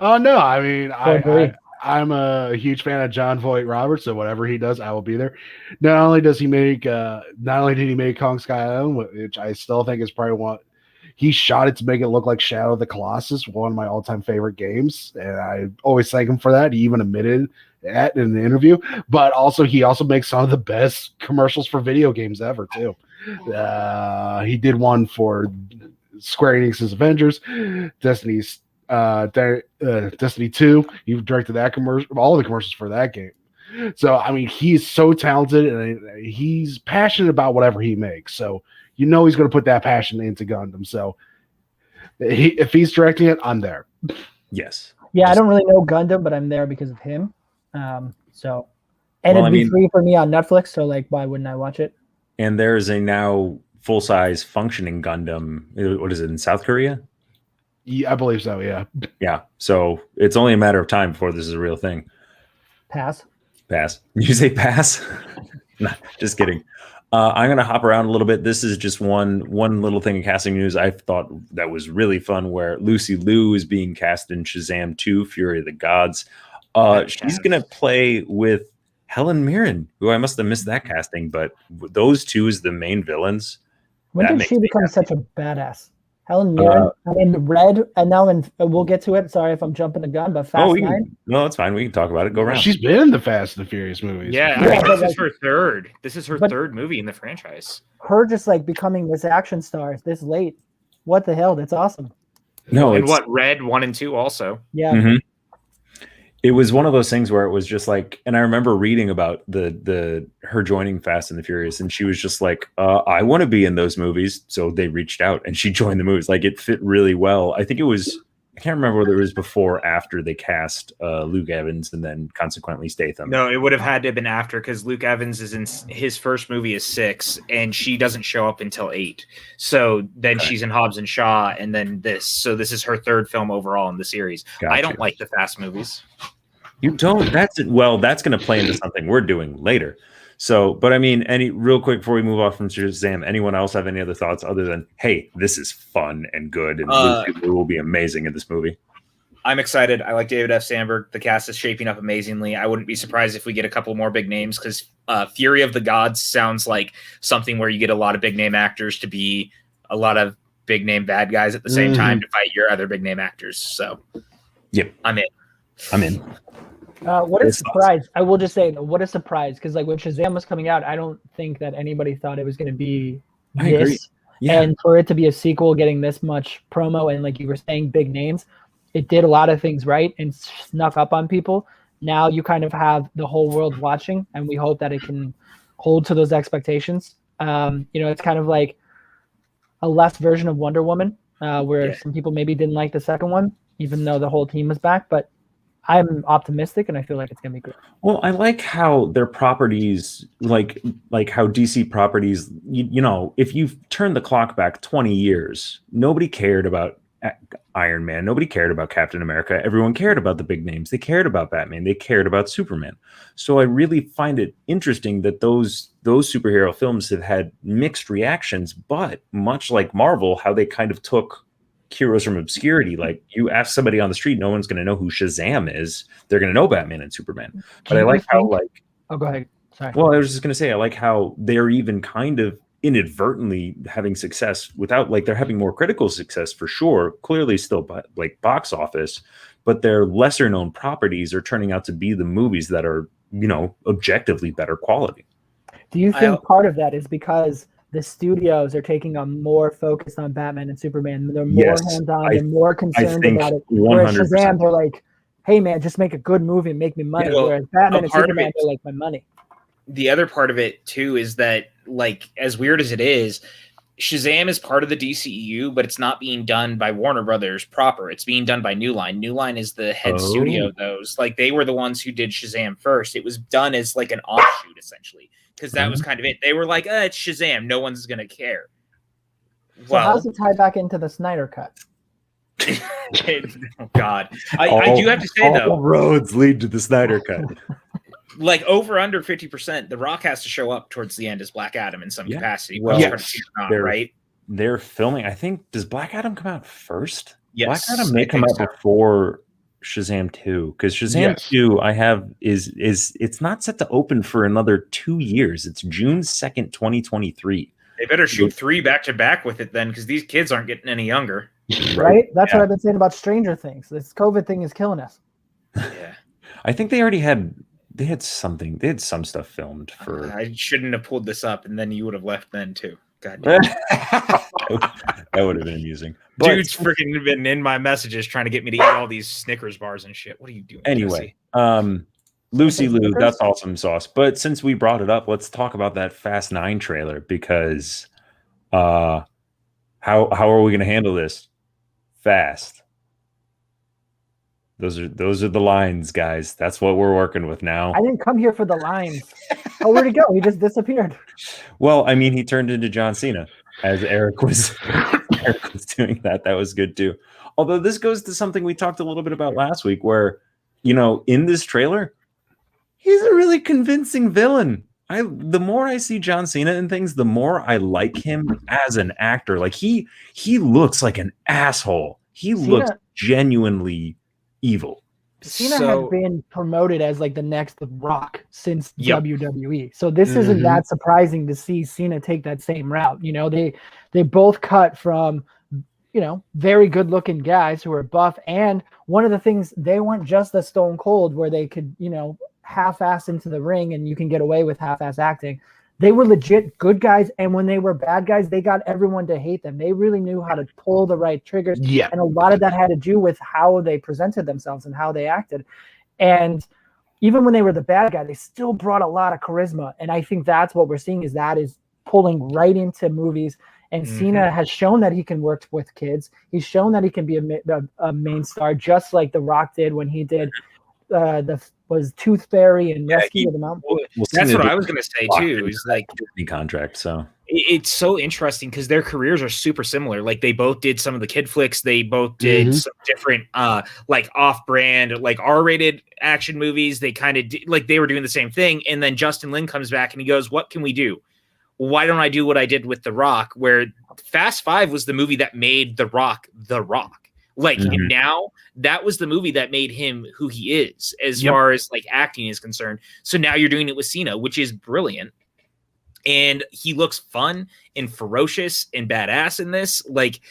Oh no! I mean, I'm a huge fan of John Voight Roberts, so whatever he does, I will be there. Not only did he make Kong Sky Island, which I still think is probably one. He shot it to make it look like Shadow of the Colossus, one of my all-time favorite games, and I always thank him for that. He even admitted that in the interview. But he also makes some of the best commercials for video games ever too. He did one for Square Enix's Avengers, Destiny 2. He directed that commercial, all the commercials for that game. So I mean, he's so talented and he's passionate about whatever he makes. So he's going to put that passion into Gundam. So if he's directing it, I'm there. Yes. Yeah, I don't really know Gundam, but I'm there because of him. It'd be free for me on Netflix. So why wouldn't I watch it? And there's a now full-size functioning Gundam. What is it, in South Korea? Yeah, I believe so. Yeah. Yeah. So it's only a matter of time before this is a real thing. Pass. You say pass? Nah, just kidding. I'm going to hop around a little bit. This is just one little thing in casting news I thought that was really fun, where Lucy Liu is being cast in Shazam 2, Fury of the Gods. She's going to play with Helen Mirren, who I must have missed that casting, but those two as the main villains. When did she become such a badass? Helen Mirren, Red, and now we'll get to it. Sorry if I'm jumping the gun, but Fast 9. No, it's fine. We can talk about it. Go around. She's been in the Fast and the Furious movies. Yeah, this is her third. This is her third movie in the franchise. Her just becoming this action star this late. What the hell? That's awesome. No, and Red 1 and 2 also. Yeah. Mm-hmm. It was one of those things where it was just and I remember reading about her joining Fast and the Furious, and she was just like, I want to be in those movies. So they reached out and she joined the movies. It fit really well. I think I can't remember whether it was before or after they cast Luke Evans and then consequently Statham. No, it would have had to have been after, because Luke Evans is in his first movie is 6 and she doesn't show up until 8. So then she's in Hobbs and Shaw and then this. So this is her third film overall in the series. Gotcha. I don't like the Fast movies. You don't? That's going to play into something we're doing later. So, but I mean, real quick before we move off from Shazam, anyone else have any other thoughts other than, hey, this is fun and good and Lucy will be amazing in this movie? I'm excited. I like David F. Sandberg. The cast is shaping up amazingly. I wouldn't be surprised if we get a couple more big names, because Fury of the Gods sounds like something where you get a lot of big name actors to be a lot of big name bad guys at the same time to fight your other big name actors. So, yep, I'm in. What a surprise. I will just say, what a surprise. Because when Shazam was coming out, I don't think that anybody thought it was going to be this. Yeah. And for it to be a sequel, getting this much promo and, like you were saying, big names, it did a lot of things right and snuck up on people. Now you kind of have the whole world watching, and we hope that it can hold to those expectations. It's kind of like a less version of Wonder Woman, where some people maybe didn't like the second one, even though the whole team was back. But I'm optimistic, and I feel like it's gonna be good. Well, I like how their properties, like how DC properties, if you've turned the clock back 20 years, nobody cared about Iron Man, nobody cared about Captain America. Everyone cared about the big names. They cared about Batman. They cared about Superman. So I really find it interesting that those superhero films have had mixed reactions, but much like Marvel, how they kind of took heroes from obscurity. Like, you ask somebody on the street, no one's going to know who Shazam is. They're going to know Batman and Superman. But I like how, oh, go ahead. Sorry. Well, I was just going to say, I like how they're even kind of inadvertently having success without, they're having more critical success for sure. Clearly still box office, but their lesser known properties are turning out to be the movies that are, objectively better quality. Do you think part of that is because the studios are taking a more focus on Batman and Superman? They're more hands-on, they're more concerned about it. 100%. Whereas Shazam, they're like, hey man, just make a good movie and make me money. Whereas Batman and Superman, they're like, my money. The other part of it too is that like, as weird as it is, Shazam is part of the DCEU, but it's not being done by Warner Brothers proper. It's being done by New Line. New Line is the head studio of those. Like, they were the ones who did Shazam first. It was done as like an offshoot, essentially, because that was kind of it. They were like, it's Shazam. No one's going to care. So how does it tie back into the Snyder Cut? Oh, God. I do have to say, though. All roads lead to the Snyder Cut. Like, over under 50%, The Rock has to show up towards the end as Black Adam in some capacity. Well, right? They're filming. I think, does Black Adam come out first? Yes, Black Adam may come out before Shazam 2, because Shazam 2 I have is it's not set to open for another 2 years. It's June 2nd, 2023. They better shoot 3 back to back with it then, because these kids aren't getting any younger. Right? That's what I've been saying about Stranger Things. This COVID thing is killing us. Yeah. I think they already had some stuff filmed for. I shouldn't have pulled this up, and then you would have left then too. God damn. That would have been amusing. But, dude's freaking been in my messages trying to get me to eat all these Snickers bars and shit. What are you doing? Anyway, Lucy Lou, that's awesome sauce. But since we brought it up, let's talk about that Fast 9 trailer, because how are we going to handle this? Fast. Those are the lines, guys. That's what we're working with now. I didn't come here for the lines. Oh, where'd he go? He just disappeared. Well, I mean, he turned into John Cena as Eric was doing that. That was good too. Although this goes to something we talked a little bit about last week, where, in this trailer, he's a really convincing villain. The more I see John Cena in things, the more I like him as an actor. Like, he looks like an asshole. He looks genuinely evil. Cena has been promoted as like the next Rock since WWE. So this isn't that surprising to see Cena take that same route. They both cut from, very good looking guys who are buff. And one of the things, they weren't just the Stone Cold where they could, half-ass into the ring and you can get away with half-ass acting. They were legit good guys, and when they were bad guys, they got everyone to hate them. They really knew how to pull the right triggers, and a lot of that had to do with how they presented themselves and how they acted. And even when they were the bad guy, they still brought a lot of charisma, and I think that's what we're seeing is pulling right into movies. And Cena has shown that he can work with kids. He's shown that he can be a main star, just like The Rock did when he did was Tooth Fairy and Rescue of the Mountain. Well, that's what I was going to say too. Is like Disney contract. So it's so interesting because their careers are super similar. Like, they both did some of the kid flicks. They both did some different, like, off-brand, like R-rated action movies. They kind of like they were doing the same thing. And then Justin Lin comes back and he goes, "What can we do? Why don't I do what I did with The Rock?" Where Fast 5 was the movie that made The Rock The Rock. Like, and now that was the movie that made him who he is as far as like acting is concerned. So now you're doing it with Cena, which is brilliant. And he looks fun and ferocious and badass in this. Like,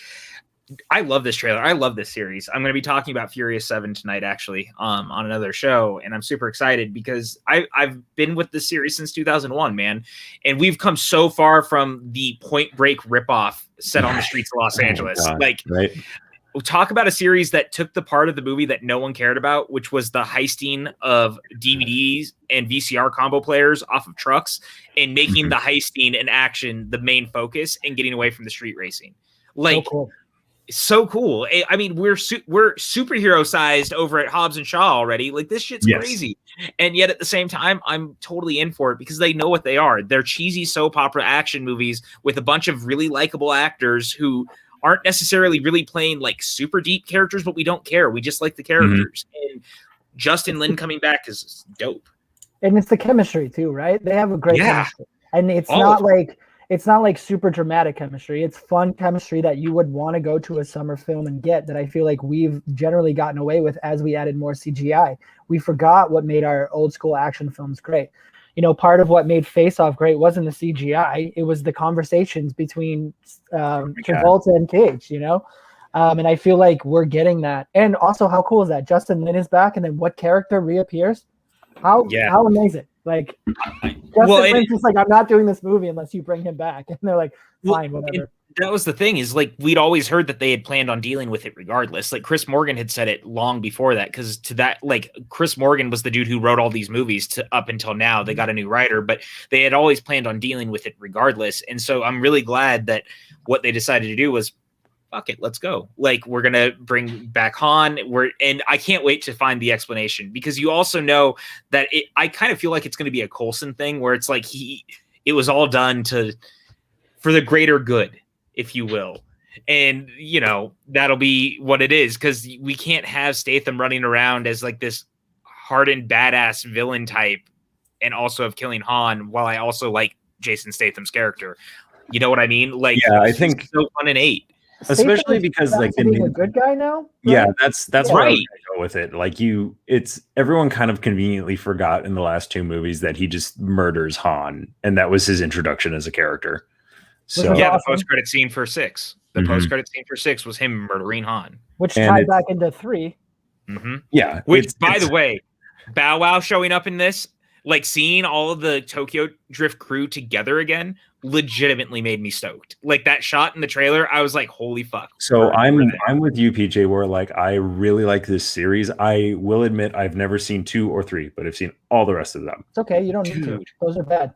I love this trailer. I love this series. I'm going to be talking about Furious 7 tonight, actually, on another show. And I'm super excited because I've been with this series since 2001, man. And we've come so far from the Point Break ripoff set on the streets of Los Angeles. Talk about a series that took the part of the movie that no one cared about, which was the heisting of DVDs and VCR combo players off of trucks and making the heisting and action the main focus and getting away from the street racing. Like, so cool. I mean, we're superhero sized over at Hobbs and Shaw already. Like, this shit's crazy. And yet at the same time, I'm totally in for it because they know what they are. They're cheesy soap opera action movies with a bunch of really likable actors who aren't necessarily really playing like super deep characters, but we don't care. We just like the characters. And Justin Lin coming back is dope. And it's the chemistry too, right? They have a great chemistry. And it's not like super dramatic chemistry. It's fun chemistry that you would want to go to a summer film and get, that I feel like we've generally gotten away with as we added more CGI. We forgot what made our old school action films great. Part of what made Face Off great wasn't the CGI. It was the conversations between Travolta and Cage, and I feel like we're getting that. And also, how cool is that? Justin Lin is back, and then what character reappears? How amazing. Like, Well, Justin Lin's just like, I'm not doing this movie unless you bring him back. And they're like, fine, whatever. That was the thing is like we'd always heard that they had planned on dealing with it regardless. Like Chris Morgan had said it long before that because to that like Chris Morgan was the dude who wrote all these movies to up until now. They got a new writer, but they had always planned on dealing with it regardless. And so I'm really glad that what they decided to do was fuck it, let's go. Like we're gonna bring back Han. And I can't wait to find the explanation because you also know that I kind of feel like it's gonna be a Coulson thing where it's like it was all done for the greater good, if you will. And, you know, that'll be what it is because we can't have Statham running around as like this hardened badass villain type and also have killing Han while I also like Jason Statham's character. You know what I mean? Like, yeah, I think so fun and 8. Especially because like being a good guy now. Right? Yeah, that's right. Where I was gonna go with it. Like it's everyone kind of conveniently forgot in the last 2 movies that he just murders Han, and that was his introduction as a character. So yeah, awesome. the post-credit scene for 6. The post-credit scene for 6 was him murdering Han. Which tied back into 3. Mm-hmm. Yeah. Which, by the way, Bow Wow showing up in this, like seeing all of the Tokyo Drift crew together again, legitimately made me stoked. Like that shot in the trailer, I was like, holy fuck. So I'm with you, PJ, where like I really like this series. I will admit I've never seen 2 or 3, but I've seen all the rest of them. It's okay. You don't need to. Those are bad.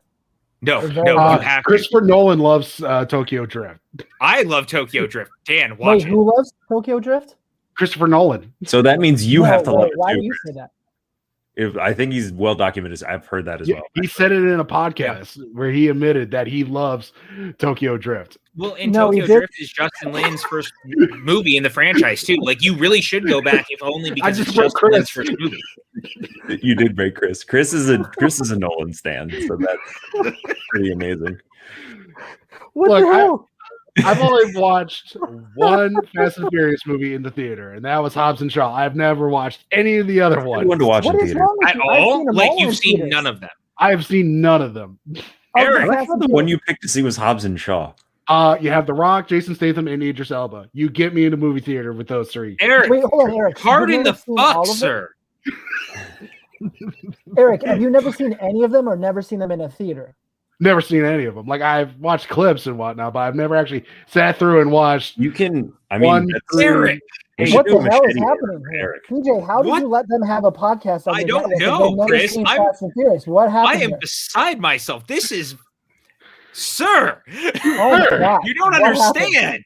No, you have Christopher Nolan loves Tokyo Drift. I love Tokyo Drift. Dan, watch it. Who loves Tokyo Drift? Christopher Nolan. So that means you have to love it why too. do you say that? I think he's well documented. I've heard that as well. He said it in a podcast where he admitted that he loves Tokyo Drift. Well, and Tokyo Drift is Justin Lin's first movie in the franchise too. Like you really should go back, if only because it's Justin Lin's first movie. You did break Chris. Chris is a Nolan stan, so that's pretty amazing. What the hell? I've only watched one Fast and Furious movie in the theater, and that was Hobbs and Shaw. I've never watched any of the other ones. I wanted to watch in theater at all. Like you've seen none of them. I've seen none of them. Eric, I thought the one you picked to see was Hobbs and Shaw. You have The Rock, Jason Statham, and Idris Elba. You get me in a movie theater with those 3. Eric, wait, hold on, Eric. Pardon the fuck, sir. Eric, have you never seen any of them or never seen them in a theater? Never seen any of them. Like I've watched clips and whatnot, but I've never actually sat through and watched. You can. I mean, Eric. What the hell is happening here? PJ, how did you let them have a podcast on I don't know, Chris. What happened? I am beside myself. This is, sir. Oh my God. You don't understand.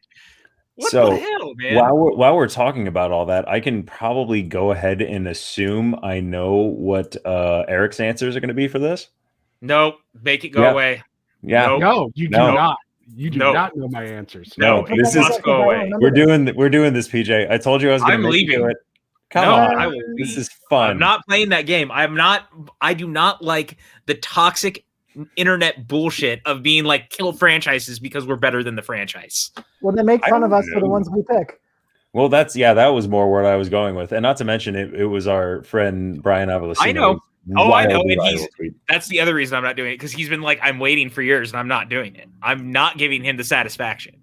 What so the hell, man? While we're talking about all that, I can probably go ahead and assume I know what Eric's answers are going to be for this. Nope. Make it go away. Yeah. Nope. No, you do not. You do not know my answers. No, this is go away. We're doing this, PJ. I told you I was going to make you do it. Come on. I will this is fun. I'm not playing that game. I do not like the toxic internet bullshit of being like kill franchises because we're better than the franchise. Well, they make fun of us for the ones we pick. Well, that was more what I was going with. And not to mention it was our friend Brian Avalosino. I know. I know. And that's the other reason I'm not doing it, because he's been like, I'm waiting for years and I'm not doing it. I'm not giving him the satisfaction.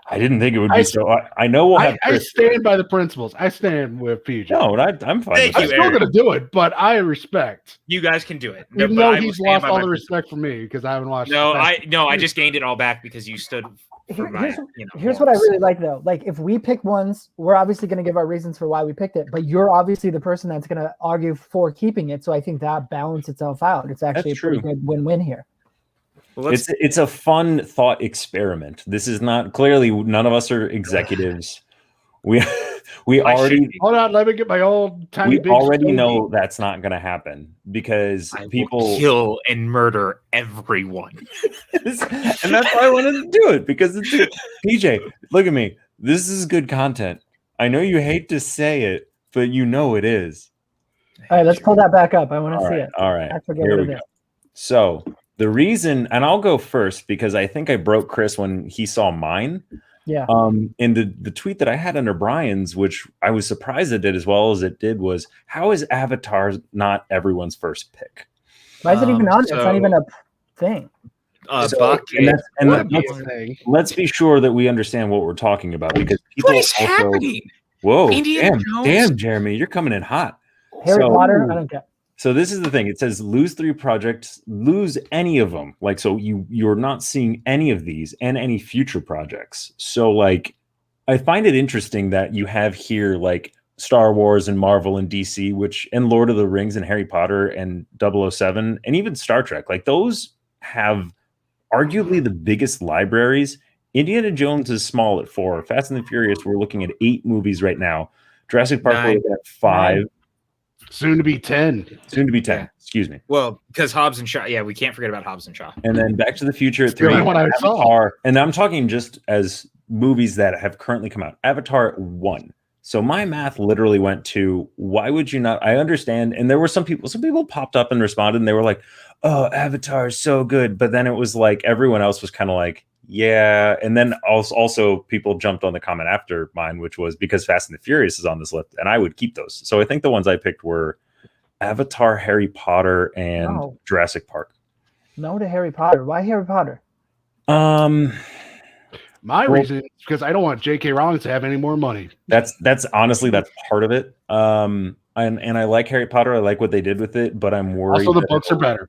I didn't think it would be so. I know we'll have. I stand by the principles. I stand with PJ. No, I'm fine. I'm still going to do it, but I respect. You guys can do it. Even though he's lost all the respect for me because I haven't watched. I just gained it all back because you stood. Here's what I really like though. Like if we pick ones, we're obviously going to give our reasons for why we picked it, but you're obviously the person that's going to argue for keeping it. So I think that balances itself out. It's actually a pretty good win-win here. Well, it's a fun thought experiment. This is not clearly none of us are executives. We already hold on. Let me get my old tiny. We already know that's not going to happen because people kill and murder everyone, and that's why I wanted to do it because it's PJ. Look at me. This is good content. I know you hate to say it, but you know it is. All right, let's pull that back up. I want to see it. All right, I forget what it is. So. The reason, and I'll go first because I think I broke Chris when he saw mine. Yeah. And the tweet that I had under Brian's, which I was surprised it did as well as it did, was how is Avatar not everyone's first pick? Why is it even on? It's not even a thing. Let's be sure that we understand what we're talking about because people. What is happening? Whoa! Indiana Damn, Jeremy, you're coming in hot. Harry Potter. I don't get. So this is the thing. It says lose 3 projects, lose any of them. Like, so you're not seeing any of these and any future projects. So like, I find it interesting that you have here like Star Wars and Marvel and DC, and Lord of the Rings and Harry Potter and 007 and even Star Trek. Like those have arguably the biggest libraries. Indiana Jones is small at 4. Fast and the Furious, we're looking at 8 movies right now. Jurassic Park, we're looking at 5. Soon to be 10. Soon to be 10. Excuse me. Well, because Hobbs and Shaw. Yeah, we can't forget about Hobbs and Shaw. And then Back to the Future at 3. What I saw. Avatar, and I'm talking just as movies that have currently come out. Avatar at 1. So my math literally went to, why would you not? I understand. And there were some people popped up and responded and they were like, oh, Avatar is so good. But then it was like, everyone else was kind of like, yeah. And then also people jumped on the comment after mine, which was because Fast and the Furious is on this list and I would keep those. So I think the ones I picked were Avatar, Harry Potter, and Jurassic Park. No to Harry Potter. Why Harry Potter? My reason is because I don't want J.K. Rowling to have any more money. That's honestly, that's part of it. And I like Harry Potter. I like what they did with it, but I'm worried. Also, the books are better.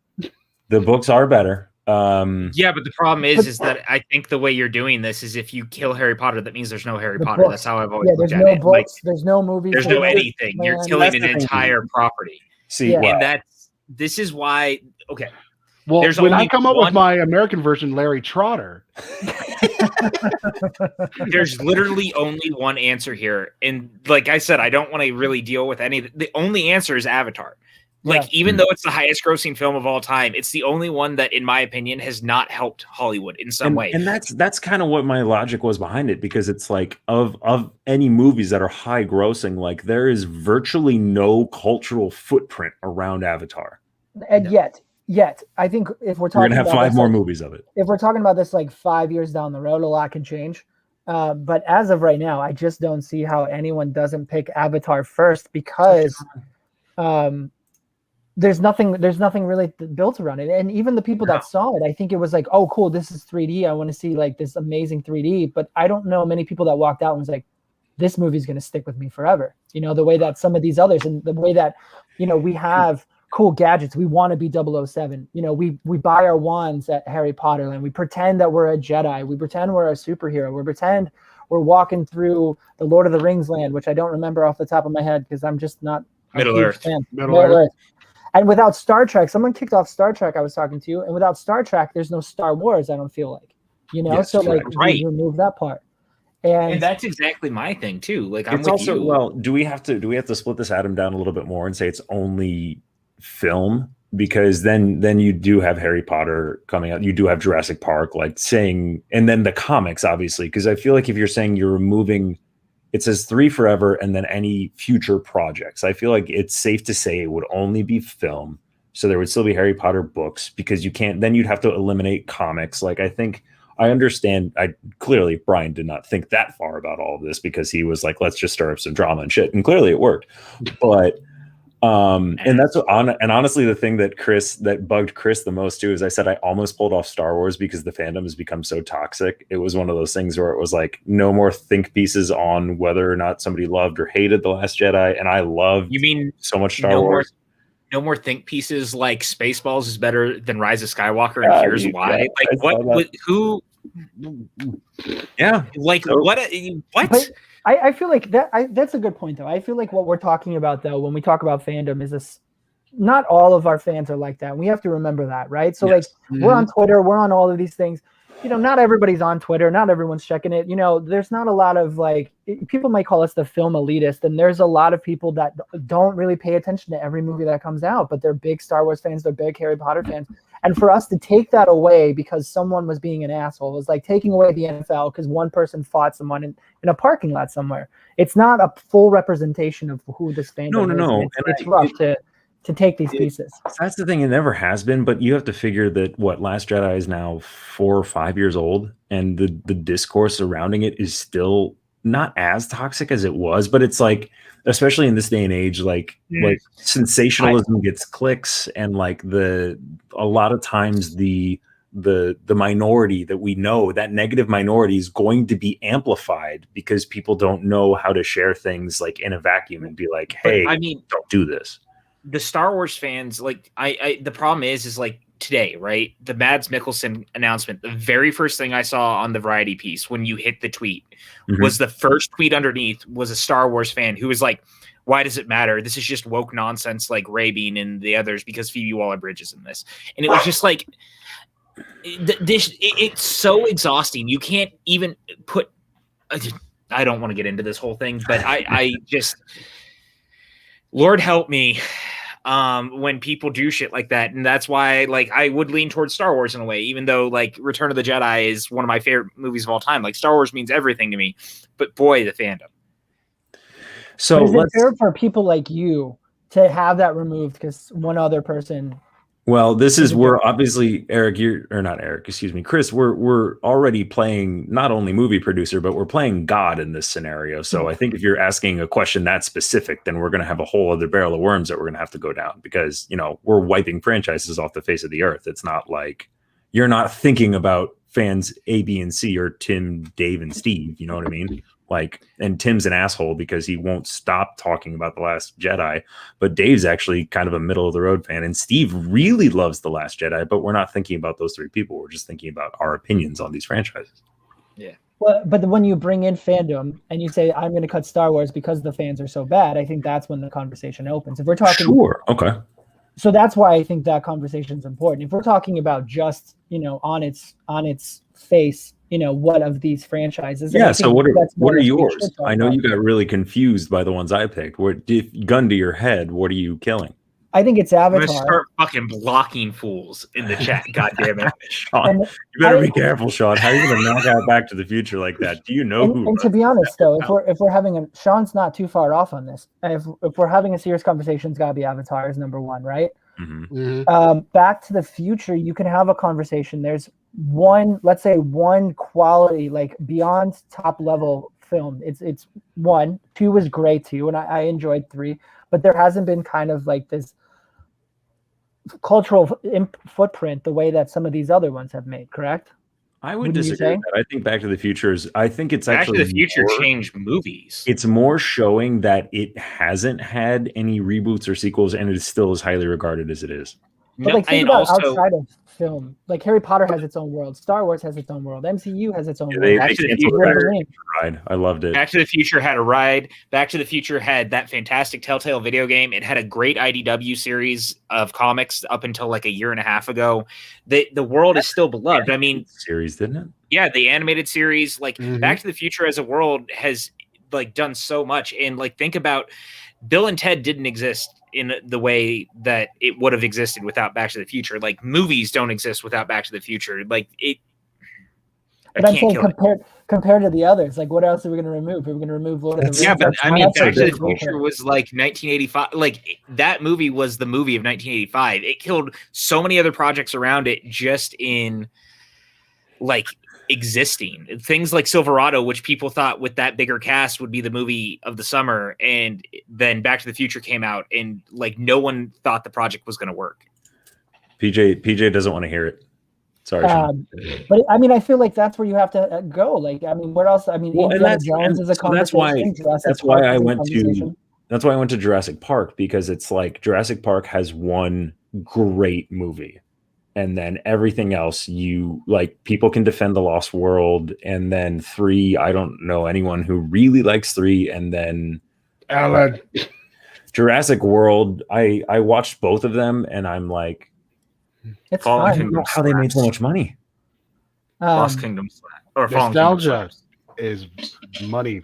The books are better. Yeah, but the problem is that I think the way you're doing this is if you kill Harry Potter, that means there's no Harry Potter. Books. That's how I've always there's looked no at it. books, Like, there's no movies. there's no anything. You're killing an entire property. See, and this is why. Okay. Well, There's when I only come up one- with my American version, Larry Trotter. There's literally only one answer here. And like I said, I don't want to really deal with any. The only answer is Avatar. Like, even though it's the highest grossing film of all time, it's the only one that, in my opinion, has not helped Hollywood in some way. And that's kind of what my logic was behind it, because it's like of any movies that are high grossing, like there is virtually no cultural footprint around Avatar. And yet, I think if we're talking, we're gonna have about 5 this, more like, movies of it. If we're talking about this like 5 years down the road, a lot can change. But as of right now, I just don't see how anyone doesn't pick Avatar first, because there's nothing really built around it. And even the people that saw it, I think it was like, oh, cool, this is 3D. I want to see like this amazing 3D. But I don't know many people that walked out and was like, this movie's going to stick with me forever. You know, the way that some of these others, and the way that, you know, we have cool gadgets. We want to be 007. You know, we buy our wands at Harry Potter Land. We pretend that we're a Jedi. We pretend we're a superhero. We pretend we're walking through the Lord of the Rings land, which I don't remember off the top of my head because I'm just not Middle Earth. Middle Earth. And without Star Trek, someone kicked off Star Trek I was talking to, and without Star Trek, there's no Star Wars, I don't feel like. You know, Yes, so like right. we remove that part. And that's exactly my thing too. Like, I'm It's with also, you. well, do we have to split this atom down a little bit more and say it's only film? Because then you do have Harry Potter coming out, you do have Jurassic Park, like saying, and then the comics, obviously, because I feel like if you're saying you're removing, it says 3 forever and then any future projects, I feel like it's safe to say it would only be film. So there would still be Harry Potter books, because you can't, then you'd have to eliminate comics. Like, I think I understand. Clearly Brian did not think that far about all of this, because he was like, let's just stir up some drama and shit. And clearly it worked. But and that's and honestly, the thing that bugged Chris the most too is I said I almost pulled off Star Wars because the fandom has become so toxic. It was one of those things where it was like no more think pieces on whether or not somebody loved or hated The Last Jedi, and I loved. You mean so much Star Wars? No more think pieces like Spaceballs is better than Rise of Skywalker, and here's why. Yeah, like what? Who? Yeah. Like So, what? But I feel like that's a good point, though. I feel like what we're talking about, though, when we talk about fandom, is this: not all of our fans are like that. We have to remember that, right? So, Yes. like, we're on Twitter, we're on all of these things. You know, not everybody's on Twitter, not everyone's checking it. You know, there's not a lot of like, people might call us the film elitist, and there's a lot of people that don't really pay attention to every movie that comes out, but they're big Star Wars fans, they're big Harry Potter fans. And for us to take that away because someone was being an asshole was like taking away the NFL because one person fought someone in a parking lot somewhere. It's not a full representation of who this fandom is. No. It's rough to take these pieces. That's the thing. It never has been, but you have to figure that Last Jedi is now 4 or 5 years old, and the discourse surrounding it is still not as toxic as it was, but it's like, especially in this day and age, like sensationalism gets clicks, and like a lot of times the minority that we know, that negative minority, is going to be amplified because people don't know how to share things like in a vacuum and be like, hey, I mean, don't do this. the Star Wars fans, like the problem is like today, right? The Mads Mikkelsen announcement, the very first thing I saw on the Variety piece when you hit the tweet was the first tweet underneath was a Star Wars fan who was like, why does it matter? This is just woke nonsense like Ray Bean and the others because Phoebe Waller-Bridge is in this. And it was just like, it's so exhausting. You can't even put, I don't want to get into this whole thing, but I just, Lord help me when people do shit like that. And that's why like I would lean towards Star Wars in a way, even though like Return of the Jedi is one of my favorite movies of all time. Like Star Wars means everything to me, but boy, the fandom. So is it fair for people like you to have that removed because one other person? Well, this is we're obviously Chris. We're already playing not only movie producer, but we're playing God in this scenario. So I think if you're asking a question that specific, then we're going to have a whole other barrel of worms that we're going to have to go down because we're wiping franchises off the face of the earth. It's not like you're not thinking about fans A, B, and C or Tim, Dave, and Steve. You know what I mean? Like, and Tim's an asshole because he won't stop talking about The Last Jedi, but Dave's actually kind of a middle of the road fan, and Steve really loves The Last Jedi, but we're not thinking about those three people. We're just thinking about our opinions on these franchises. Yeah. Well, but when you bring in fandom and you say, I'm going to cut Star Wars because the fans are so bad, I think that's when the conversation opens. If we're talking... Sure. Okay. So that's why I think that conversation is important. If we're talking about just, on its face, what of these franchises? Yeah. So what are yours? I know you got really confused by the ones I picked. Gun to your head, what are you killing? I think it's Avatar. I'm gonna start fucking blocking fools in the chat. God damn it, Sean! You better be careful, Sean. How are you gonna knock out Back to the Future like that? Do you know who? And to be honest, though, if we're having Sean's not too far off on this. If we're having a serious conversation, it's gotta be Avatar is number one, right? Back to the Future, you can have a conversation. There's one quality, like beyond top level film. It's 1, 2 was great too, and I enjoyed 3, but there hasn't been kind of like this cultural footprint the way that some of these other ones have made. Correct? I would disagree with that. I think Back to the Future is. I think it's actually Back to the Future changed movies. It's more showing that it hasn't had any reboots or sequels, and it is still as highly regarded as it is. But think about outside of film. Like Harry Potter has its own world. Star Wars has its own world. MCU has its own world. Back to the Future ride. I loved it. Back to the Future had a ride. Back to the Future had that fantastic Telltale video game. It had a great IDW series of comics up until like a year and a half ago. The world is still beloved. I mean, series, didn't it? Yeah, the animated series. Like Back to the Future as a world has like done so much. And like think about Bill and Ted didn't exist in the way that it would have existed without Back to the Future. Like movies don't exist without Back to the Future. Like it. But I'm saying compared to the others, like what else are we going to remove? Are we going to remove Lord of the Rings? Yeah, but I mean, Back to the Future was like 1985. Like that movie was the movie of 1985. It killed so many other projects around it just in like existing. Things like Silverado, which people thought with that bigger cast would be the movie of the summer, and then Back to the Future came out, and like no one thought the project was going to work. PJ doesn't want to hear it. Sorry, but I mean, I feel like that's where you have to go. Like, I mean, where else? I mean, Indiana Jones is a conversation. That's why I went to Jurassic Park, because it's like Jurassic Park has one great movie. And then everything else, you like, people can defend The Lost World, and then 3. I don't know anyone who really likes 3. And then Alan, Jurassic World. I watched both of them, and I'm like, it's fine. How they made so much money. Lost Kingdom or nostalgia is money.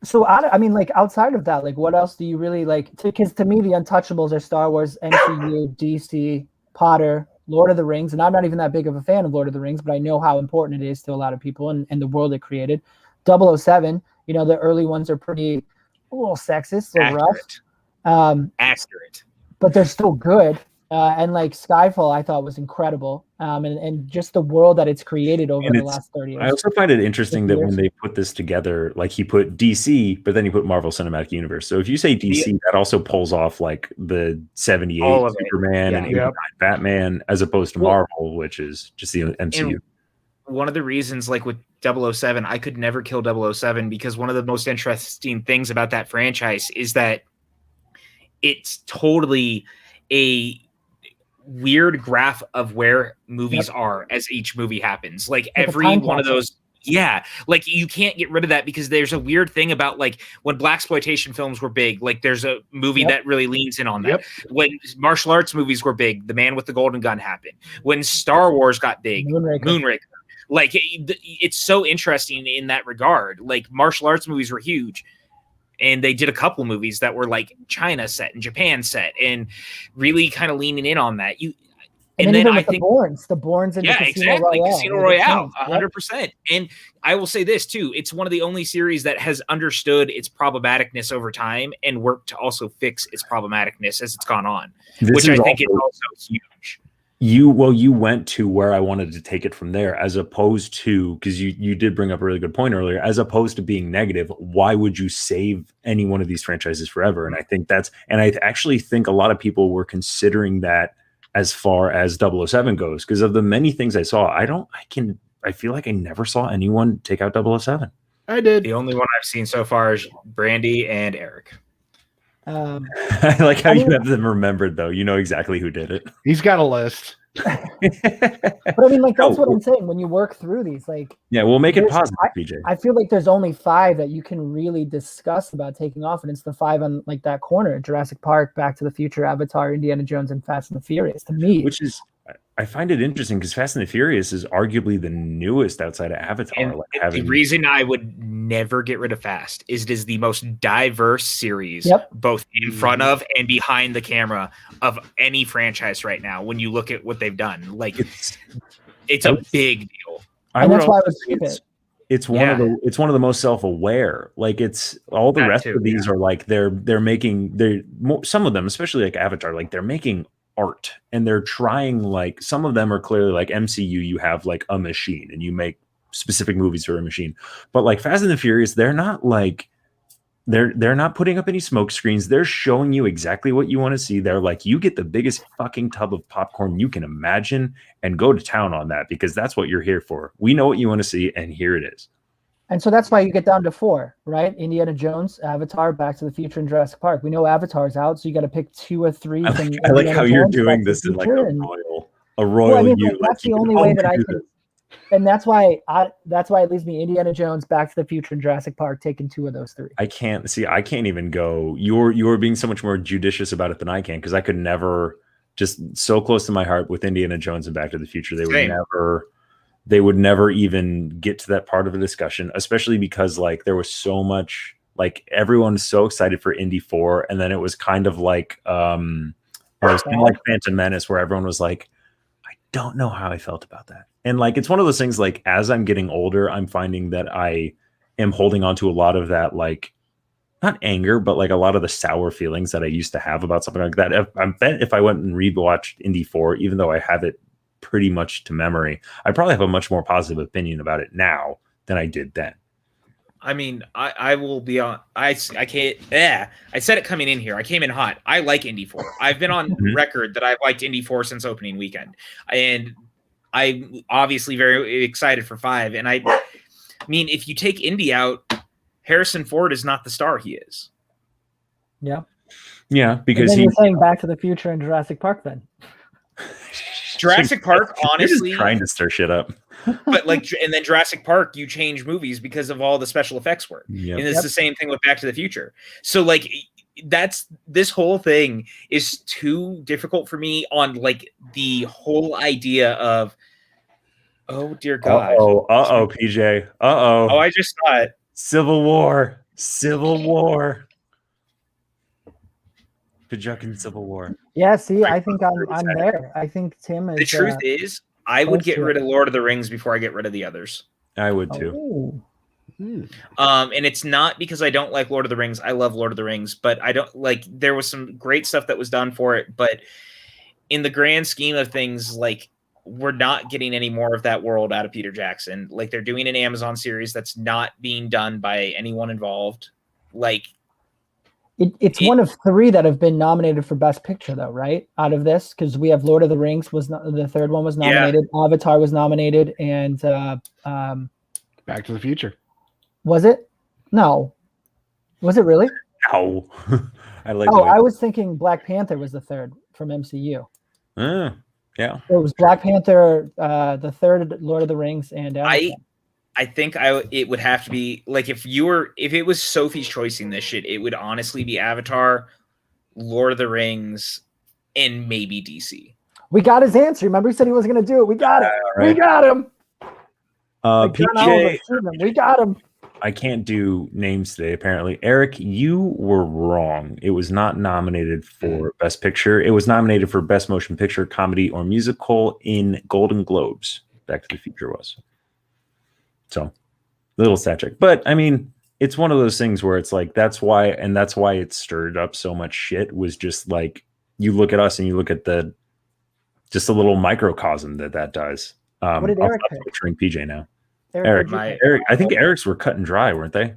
So I mean, like outside of that, like what else do you really like? Because to me, the Untouchables are Star Wars, MCU, DC, Potter, Lord of the Rings, and I'm not even that big of a fan of Lord of the Rings, but I know how important it is to a lot of people and the world it created. 007, the early ones are a little sexist, a little rough. Accurate. But they're still good. And like Skyfall, I thought was incredible. And just the world that it's created over the last 30 years. I also find it interesting that when they put this together, like he put DC, but then he put Marvel Cinematic Universe. So if you say DC, that also pulls off like the 78 Superman and 89 Batman, as opposed to Marvel, which is just the MCU. And one of the reasons, like with 007, I could never kill 007, because one of the most interesting things about that franchise is that it's totally a weird graph of where movies are as each movie happens. Like every one of those. Yeah, like you can't get rid of that because there's a weird thing about like when blaxploitation films were big, like there's a movie that really leans in on that. When martial arts movies were big, The Man with the Golden Gun happened. When Star Wars got big, Moonraker. Like it's so interesting in that regard. Like martial arts movies were huge. And they did a couple movies that were like China set and Japan set and really kind of leaning in on that. And then I think the Bournes and Casino Royale. Casino Royale, 100%. And I will say this too: it's one of the only series that has understood its problematicness over time and worked to also fix its problematicness as it's gone on, which I think is also huge. You went to where I wanted to take it from there, as opposed to, because you did bring up a really good point earlier, as opposed to being negative. Why would you save any one of these franchises forever? And I think I actually think a lot of people were considering that as far as 007 goes, because of the many things I saw. I feel like I never saw anyone take out 007. I did. The only one I've seen so far is Brandy and Eric. I like how you have them remembered, though. You know exactly who did it. He's got a list. But I mean, like, that's what I'm saying. When you work through these, like, we'll make it positive, PJ. I feel like there's only 5 that you can really discuss about taking off, and it's the 5 on like that corner: Jurassic Park, Back to the Future, Avatar, Indiana Jones, and Fast and the Furious. To me, which is, I find it interesting because Fast and the Furious is arguably the newest outside of Avatar. And the reason I would never get rid of Fast is it is the most diverse series, both in front of and behind the camera, of any franchise right now. When you look at what they've done, like it's a big deal. And that's why I would keep it. It's one of the most self-aware. Like it's all the rest of these are like they're making some of them, especially like Avatar, like they're making art, and they're trying, like some of them are clearly like MCU, you have like a machine and you make specific movies for a machine. But like Fast and the Furious, they're not like they're not putting up any smoke screens. They're showing you exactly what you want to see. They're like, you get the biggest fucking tub of popcorn you can imagine and go to town on that, because that's what you're here for. We know what you want to see, and here it is. And so that's why you get down to 4, right? Indiana Jones, Avatar, Back to the Future, and Jurassic Park. We know Avatar's out, so you got to pick 2 or 3. I like how you're doing this in like a royal. Well, I mean, that's the only way that I can. And that's why it leaves me Indiana Jones, Back to the Future, and Jurassic Park, taking 2 of those 3. I can't even go. You're being so much more judicious about it than I can, because I could never, just so close to my heart with Indiana Jones and Back to the Future. They would never even get to that part of the discussion, especially because like there was so much, like everyone's so excited for Indy 4, and then it was kind of like it was kind of like Phantom Menace, where everyone was like, I don't know how I felt about that. And like it's one of those things, like as I'm getting older, I'm finding that I am holding on to a lot of that, like not anger, but like a lot of the sour feelings that I used to have about something like that. If I went and rewatched Indy 4, even though I have it pretty much to memory, I probably have a much more positive opinion about it now than I did then. I mean, I will be on. I can't. Yeah, I said it coming in here. I came in hot. I like Indy 4. I've been on record that I've liked Indy 4 since opening weekend, and I'm obviously very excited for 5. And I mean, if you take Indy out, Harrison Ford is not the star he is. Yeah. Yeah, because you're saying Back to the Future and Jurassic Park then. Jurassic Park, honestly, just trying to stir shit up. But like, and then Jurassic Park, you change movies because of all the special effects work, and it's the same thing with Back to the Future. So like, this whole thing is too difficult for me on like the whole idea of, oh dear God, PJ, oh, I just saw it. Civil War. Pajukin Civil War. Yeah, see, I think I'm there. I think Tim is. The truth is, I would get rid of Lord of the Rings before I get rid of the others. I would too. And it's not because I don't like Lord of the Rings. I love Lord of the Rings, but I don't like. There was some great stuff that was done for it, but in the grand scheme of things, like we're not getting any more of that world out of Peter Jackson. Like they're doing an Amazon series that's not being done by anyone involved. Like. It's one of 3 that have been nominated for Best Picture, though, right? Out of this, because we have Lord of the Rings the third one was nominated, Avatar was nominated, and Back to the Future. Was it? No. Was it really? No. I like. Oh, I was thinking Black Panther was the third from MCU. Yeah. So it was Black Panther, the third Lord of the Rings, and Avatar. I think it would have to be like if it was Sophie's choicing this shit, it would honestly be Avatar, Lord of the Rings, and maybe DC. We got his answer. Remember, he said he wasn't going to do it. We got it. Right. We got him. PJ, we got him. I can't do names today, apparently. Eric, you were wrong. It was not nominated for Best Picture. It was nominated for Best Motion Picture, Comedy, or Musical in Golden Globes. Back to the Future was. So, little stat check. But, I mean, it's one of those things where it's like, that's why it stirred up so much shit, was just like, you look at us and you look at just a little microcosm that does. What did Eric pick? Picturing PJ now. Eric, I think Eric's were cut and dry, weren't they?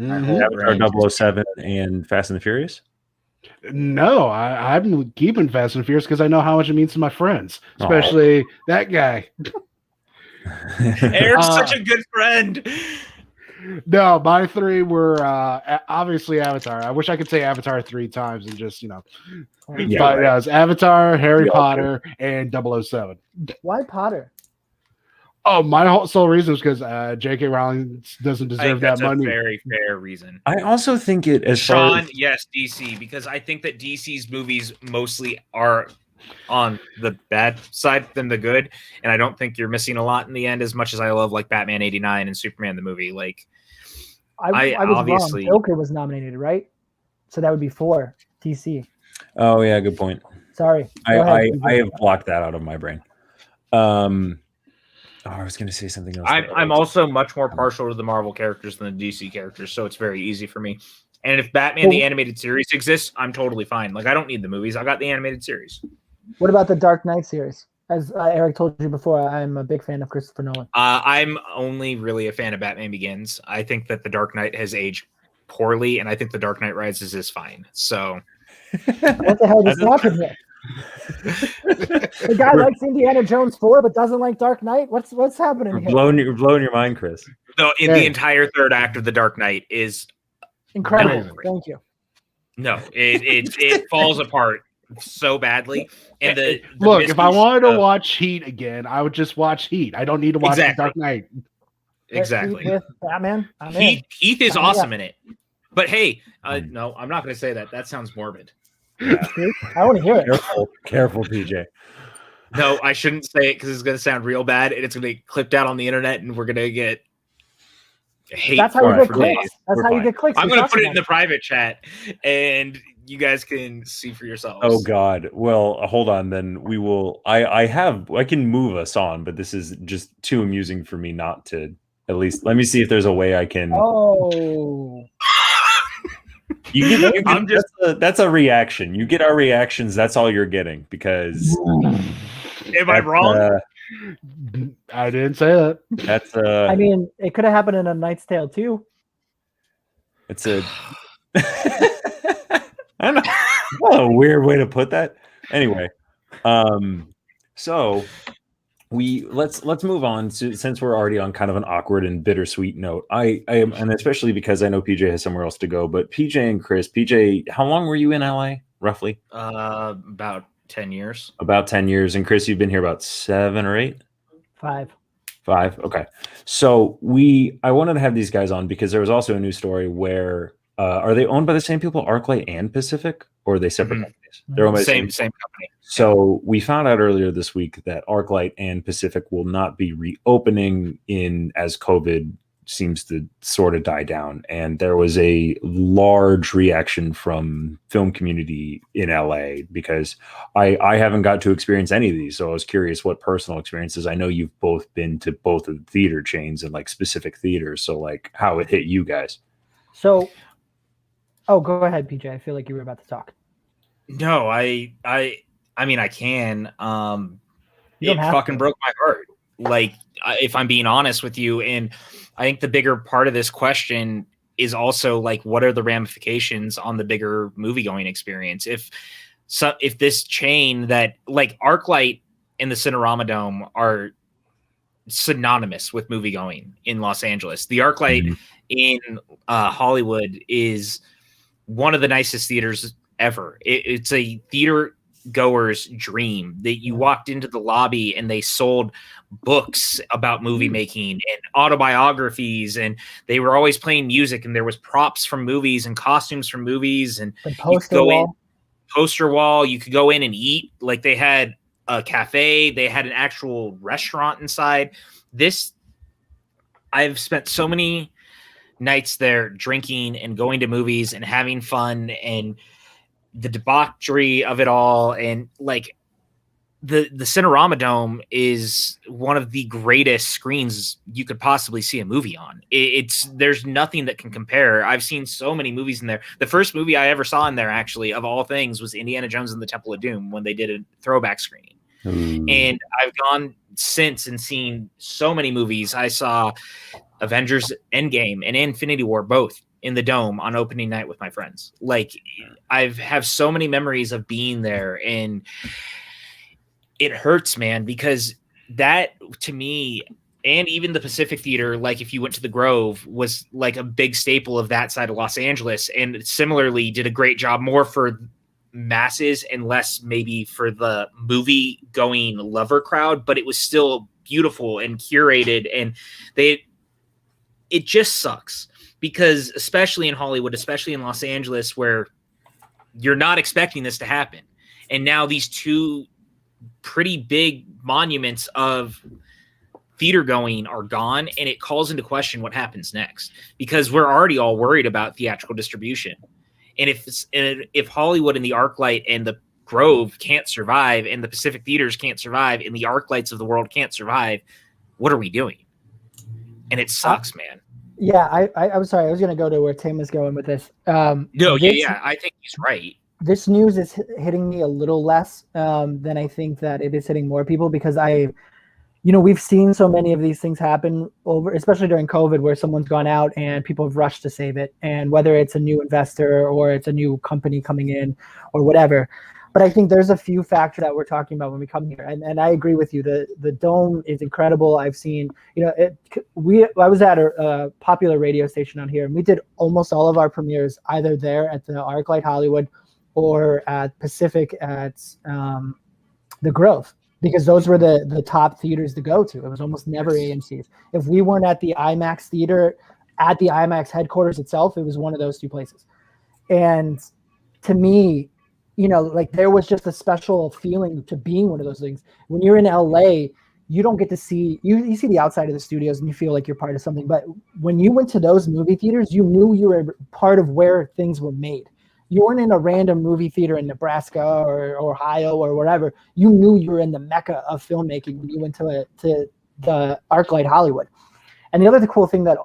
Avatar 007 and Fast and the Furious? No, I'm keeping Fast and Furious because I know how much it means to my friends, especially that guy. Eric's such a good friend. No, my three were obviously Avatar. I wish I could say Avatar 3 times and just, but it was Avatar, Harry Potter, and 007. Why Potter? Oh, my whole sole reason is because J.K. Rowling doesn't deserve that money. That's a very fair reason. I also think it as Sean, yes, DC, because I think that DC's movies mostly are on the bad side than the good, and I don't think you're missing a lot in the end. As much as I love like Batman '89 and Superman the movie, like I was obviously wrong. Joker was nominated, right? So that would be 4 DC. Oh yeah, good point. Sorry, I have blocked that out of my brain. I was going to say something else. I'm also much more partial to the Marvel characters than the DC characters, so it's very easy for me. And if Batman the animated series exists, I'm totally fine. Like, I don't need the movies. I got the animated series. What about the Dark Knight series? As Eric told you before, I'm a big fan of Christopher Nolan. I'm only really a fan of Batman Begins. I think that the Dark Knight has aged poorly, and I think the Dark Knight Rises is fine. So, what the hell just happened here? The guy likes Indiana Jones 4 but doesn't like Dark Knight. What's happening here? You're blowing your mind, Chris. No, the entire third act of the Dark Knight is incredible. Thank you. No, it falls apart so badly. And look, if I wanted to watch Heat again, I would just watch Heat. I don't need to watch the Dark Knight. Exactly. With Batman, Heath is awesome in it. But hey, no, I'm not going to say that. That sounds morbid. Yeah. I want to hear it. Careful, PJ. No, I shouldn't say it because it's going to sound real bad, and it's going to get clipped out on the internet, and we're going to get hate. That's how you get clicks. That's how you get clicks. I'm going to put it in the private chat, and you guys can see for yourselves. Oh God. Well, hold on. Then we will. I can move us on, but this is just too amusing for me not to. At least let me see if there's a way I can. Oh. That's a reaction. You get our reactions. That's all you're getting because. Am I wrong? I didn't say that. That's I mean, it could have happened in A Knight's Tale too. It's a. I don't know. What a weird way to put that. Anyway, so let's move on to, since we're already on kind of an awkward and bittersweet note. I am, and especially because I know PJ has somewhere else to go. But PJ and Chris, PJ, how long were you in LA roughly? About 10 years. About 10 years, and Chris, you've been here about 7 or 8. 5. Okay, so I wanted to have these guys on because there was also a news story where. Are they owned by the same people, Arclight and Pacific, or are they separate companies? They're owned by the same company. So we found out earlier this week that Arclight and Pacific will not be reopening as COVID seems to sort of die down. And there was a large reaction from film community in LA because I haven't got to experience any of these. So I was curious what personal experiences. I know you've both been to both of the theater chains and like specific theaters. So like how it hit you guys. So. Oh, go ahead, PJ. I feel like you were about to talk. No, I mean, I can. It fucking broke my heart. Like, if I'm being honest with you, and I think the bigger part of this question is also like, what are the ramifications on the bigger movie going experience? If this chain that like Arclight and the Cinerama Dome are synonymous with movie going in Los Angeles, the Arclight in Hollywood is one of the nicest theaters ever. It's a theater goer's dream that you walked into the lobby and they sold books about movie making and autobiographies, and they were always playing music, and there was props from movies and costumes from movies, and the poster wall. You could go in and eat. Like, they had a cafe, they had an actual restaurant inside. I've spent so many nights there drinking and going to movies and having fun, and the debauchery of it all. And like, the Cinerama Dome is one of the greatest screens you could possibly see a movie on. There's nothing that can compare. I've seen so many movies in there. The first movie I ever saw in there, actually, of all things, was Indiana Jones and the Temple of Doom, when they did a throwback screening. And I've gone since and seen so many movies. I saw Avengers Endgame and Infinity War both in the Dome on opening night with my friends. Like, I have so many memories of being there, and it hurts, man, because that, to me, and even the Pacific Theater, like if you went to the Grove, was like a big staple of that side of Los Angeles, and similarly did a great job, more for masses and less maybe for the movie going lover crowd, but it was still beautiful and curated. And it just sucks, because especially in Hollywood, especially in Los Angeles, where you're not expecting this to happen, and now these two pretty big monuments of theater going are gone, and it calls into question what happens next, because we're already all worried about theatrical distribution. And if Hollywood and the Arclight and the Grove can't survive, and the Pacific Theaters can't survive, and the Arclights of the world can't survive, what are we doing? And it sucks, man. Yeah, I'm sorry. I was going to go to where Tim was going with this. I think he's right. This news is hitting me a little less than I think that it is hitting more people, because we've seen so many of these things happen over, especially during COVID, where someone's gone out and people have rushed to save it. And whether it's a new investor or it's a new company coming in or whatever. But I think there's a few factors that we're talking about when we come here. And I agree with you. The Dome is incredible. I've seen, I was at a popular radio station on here, and we did almost all of our premieres either there at the Arclight Hollywood or at Pacific at the Grove, because those were the top theaters to go to. It was almost never AMC's. If we weren't at the IMAX theater, at the IMAX headquarters itself, it was one of those two places. And to me, there was just a special feeling to being one of those things. When you're in LA, you don't get to see, you see the outside of the studios and you feel like you're part of something. But when you went to those movie theaters, you knew you were part of where things were made. You weren't in a random movie theater in Nebraska or Ohio or wherever. You knew you were in the mecca of filmmaking when you went to the Arclight Hollywood. And the other cool thing that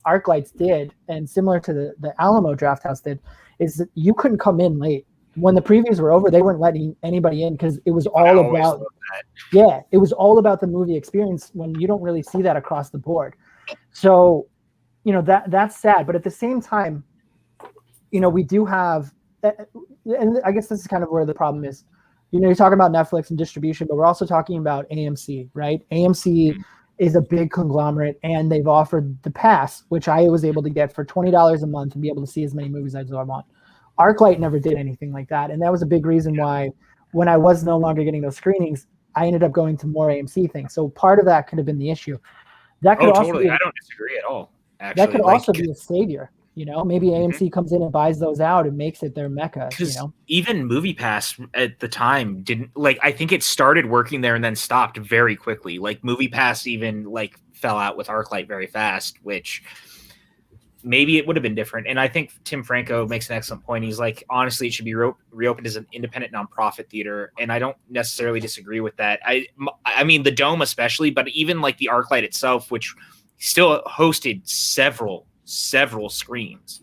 Arclights did, and similar to the Alamo Drafthouse did, is that you couldn't come in late. When the previews were over, they weren't letting anybody in, because it was all about it was all about the movie experience, when you don't really see that across the board. So, that's sad. But at the same time, we do have, and I guess this is kind of where the problem is. You're talking about Netflix and distribution, but we're also talking about AMC, right? AMC is a big conglomerate, and they've offered the pass, which I was able to get for $20 a month and be able to see as many movies as I want. Arclight never did anything like that, and that was a big reason why, when I was no longer getting those screenings, I ended up going to more AMC things. So part of that could have been the issue. That could also totally. I don't disagree at all. Actually, that could also be a savior. Maybe AMC comes in and buys those out and makes it their mecca. Because even MoviePass at the time didn't, I think it started working there and then stopped very quickly. Like, MoviePass even fell out with Arclight very fast, which maybe it would have been different. And I think Tim Franco makes an excellent point. He's like, honestly, it should be reopened as an independent nonprofit theater. And I don't necessarily disagree with that. I mean, the Dome especially, but even the Arclight itself, which still hosted several screens.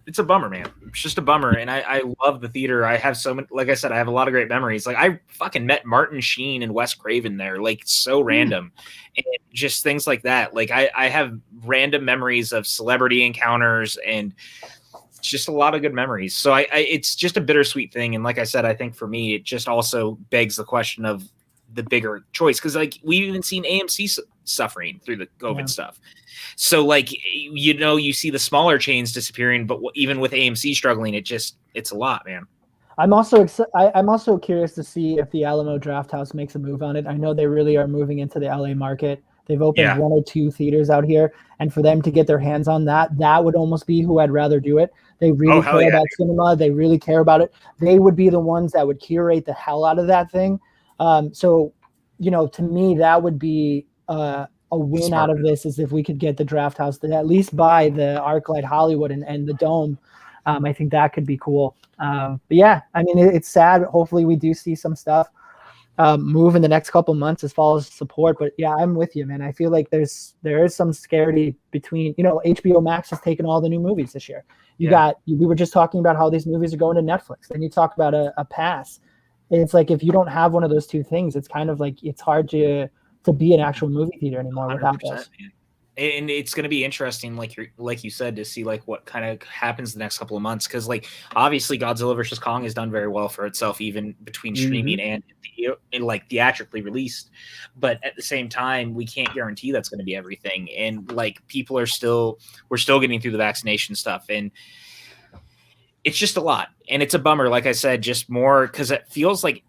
It's a bummer, man. It's just a bummer. And I love the theater. I have so many, like I said, I have a lot of great memories. I fucking met Martin Sheen and Wes Craven there, so random. And just things like that. I have random memories of celebrity encounters, and just a lot of good memories. So it's just a bittersweet thing. And like I said, I think for me, it just also begs the question of the bigger choice, because like we've even seen AMC suffering through the COVID stuff. So like, you know, you see the smaller chains disappearing, but even with AMC struggling, it's a lot, man. I'm also curious to see if the Alamo Drafthouse makes a move on it. I know they really are moving into the LA market. They've opened 1 or 2 theaters out here, and for them to get their hands on that would almost be who I'd rather do it. They really care about cinema. They really care about it. They would be the ones that would curate the hell out of that thing. So, you know, to me, that would be a win out of this, is if we could get the Drafthouse to at least buy the Arclight Hollywood and the Dome. I think that could be cool. But yeah, I mean, it's sad. Hopefully we do see some stuff move in the next couple months as far as support. But yeah, I'm with you, man. I feel like there is some scarcity between, you know, HBO Max has taken all the new movies this year. We were just talking about how these movies are going to Netflix. Then you talk about a pass. It's like, if you don't have one of those two things, it's kind of like, it's hard to be an actual movie theater anymore without this. Man. And it's going to be interesting, like you said, to see like what kind of happens the next couple of months, because like obviously Godzilla versus Kong has done very well for itself, even between streaming and like theatrically released. But at the same time, we can't guarantee that's going to be everything, and like we're still getting through the vaccination stuff, and it's just a lot, and it's a bummer. Like I said, just more because it feels like,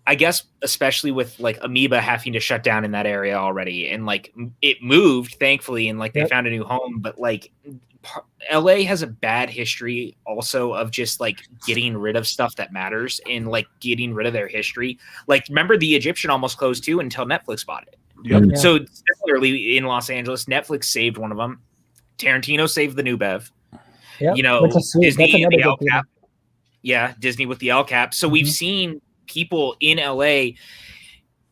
I guess, especially with like Amoeba having to shut down in that area already, and like it moved thankfully, and like they found a new home, but like LA has a bad history also of just like getting rid of stuff that matters and like getting rid of their history. Like, remember the Egyptian almost closed too until Netflix bought it. Yep. So similarly in Los Angeles, Netflix saved one of them. Tarantino saved the New Bev. You know, Disney the El Cap. Yeah, Disney with the El Cap. So we've seen people in LA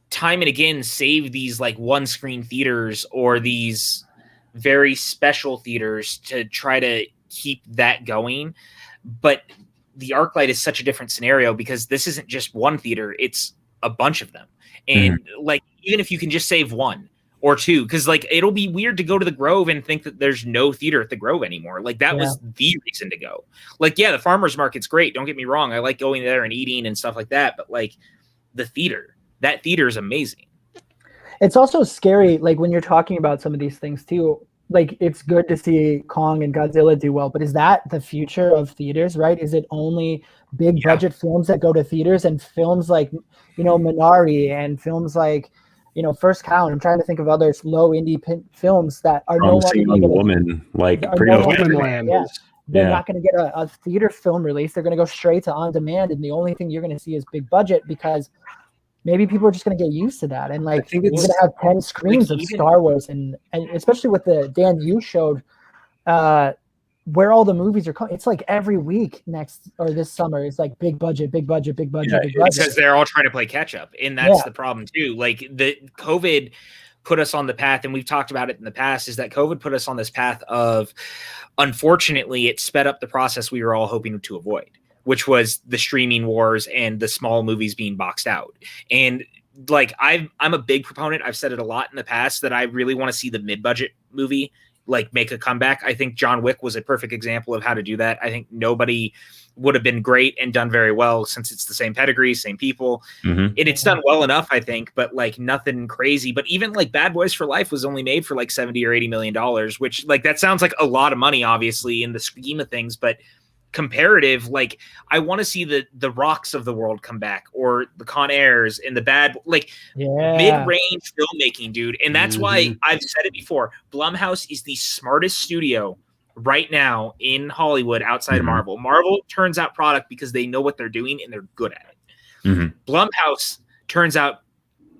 time and again save these like one screen theaters or these very special theaters to try to keep that going. But the Arclight is such a different scenario, because this isn't just one theater, it's a bunch of them. And like, even if you can just save 1 or 2, because like it'll be weird to go to the Grove and think that there's no theater at the Grove anymore. Like that was the reason to go. Like, yeah, the farmers market's great, don't get me wrong, I like going there and eating and stuff like that, but like that theater is amazing. It's also scary, like when you're talking about some of these things too, like it's good to see Kong and Godzilla do well, but is that the future of theaters, right? Is it only big budget films that go to theaters, and films like, you know, Minari and films like, you know, First Cow? I'm trying to think of other low indie films that are no longer Young Woman, like pretty much they're not going to get a theater film release. They're going to go straight to on demand, and the only thing you're going to see is big budget, because maybe people are just going to get used to that. And like, you're going to have 10 screens of Star Wars, and especially with the Dan, you showed where all the movies are coming. It's like every week this summer, it's like big budget. Because they're all trying to play catch up, and that's the problem too. Like the COVID put us on the path, and we've talked about it in the past, is that COVID put us on this path of, unfortunately, it sped up the process we were all hoping to avoid, which was the streaming wars and the small movies being boxed out. And like, I'm a big proponent, I've said it a lot in the past, that I really want to see the mid-budget movie like make a comeback. I think John Wick was a perfect example of how to do that. I think nobody would have been great and done very well, since it's the same pedigree, same people, and it's done well enough, I think, but like nothing crazy. But even like Bad Boys for Life was only made for like $70 or $80 million, which like, that sounds like a lot of money, obviously, in the scheme of things, but comparative, like I want to see the Rocks of the world come back, or the Con Airs and the mid-range filmmaking, dude. And that's why I've said it before, Blumhouse is the smartest studio right now in Hollywood outside of Marvel. Marvel turns out product because they know what they're doing and they're good at it. Blumhouse turns out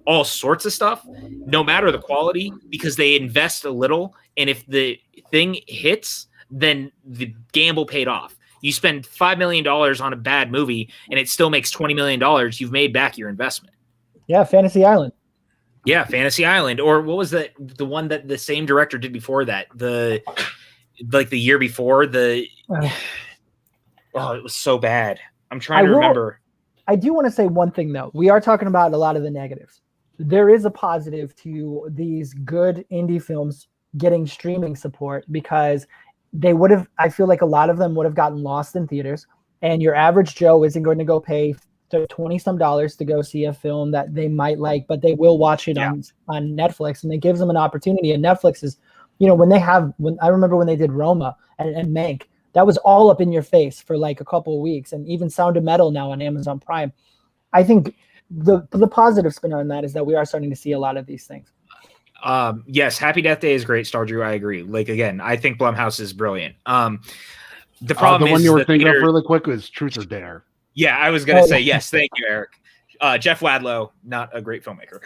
all sorts of stuff, no matter the quality, because they invest a little, and if the thing hits, then the gamble paid off. You spend $5 million on a bad movie and it still makes $20 million. You've made back your investment. Yeah, Fantasy Island. Yeah, Fantasy Island. Or what was the one that the same director did before that? The year before, it was so bad. I'm trying to remember. I do want to say one thing though. We are talking about a lot of the negatives. There is a positive to these good indie films getting streaming support, because I feel like a lot of them would have gotten lost in theaters, and your average Joe isn't going to go pay $20 some to go see a film that they might like, but they will watch it on Netflix, and it gives them an opportunity. And Netflix is, when I remember when they did Roma and Mank, that was all up in your face for like a couple of weeks, and even Sound of Metal now on Amazon Prime. I think the positive spin on that is that we are starting to see a lot of these things. Yes, Happy Death Day is great, Star Drew. I agree. Like, again, I think Blumhouse is brilliant. The problem the one is you were thinking of really quick was Truth or Dare. Yeah, I was gonna say yes. Thank you, Eric. Jeff Wadlow, not a great filmmaker.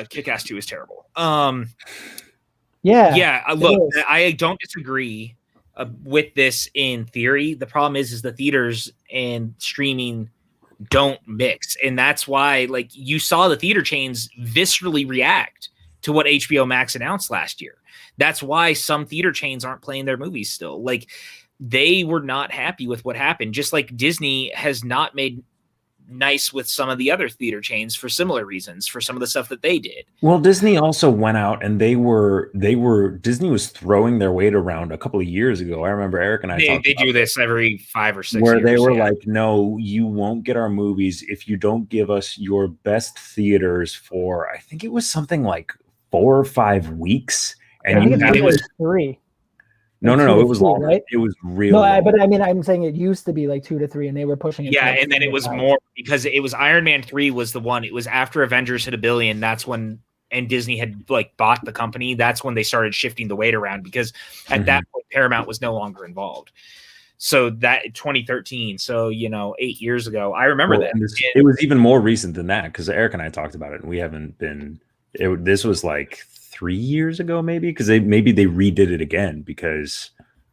Kick-Ass 2 is terrible. Yeah. Look, I don't disagree with this in theory. The problem is the theaters and streaming don't mix, and that's why, like, you saw the theater chains viscerally react to what HBO Max announced last year. That's why some theater chains aren't playing their movies still. Like, they were not happy with what happened, just like Disney has not made nice with some of the other theater chains for similar reasons, for some of the stuff that they did. Well, Disney also went out and Disney was throwing their weight around a couple of years ago. I remember Eric and I they do this every 5 or 6 where years, they were like, no, you won't get our movies if you don't give us your best theaters for, I think it was something like 4 or 5 weeks. And it was 3. No, it was longer. Right? It was real. No, but I mean, I'm saying it used to be like 2 to 3, and they were pushing it. Yeah, and then it was more because it was Iron Man 3 was the one. It was after Avengers hit $1 billion. That's when, and Disney had like bought the company. That's when they started shifting the weight around, because at that point Paramount was no longer involved. So that 2013, so 8 years ago, I remember that. It was even more recent than that, because Eric and I talked about it, and we haven't been. This was like 3 years ago, maybe, because they redid it again, because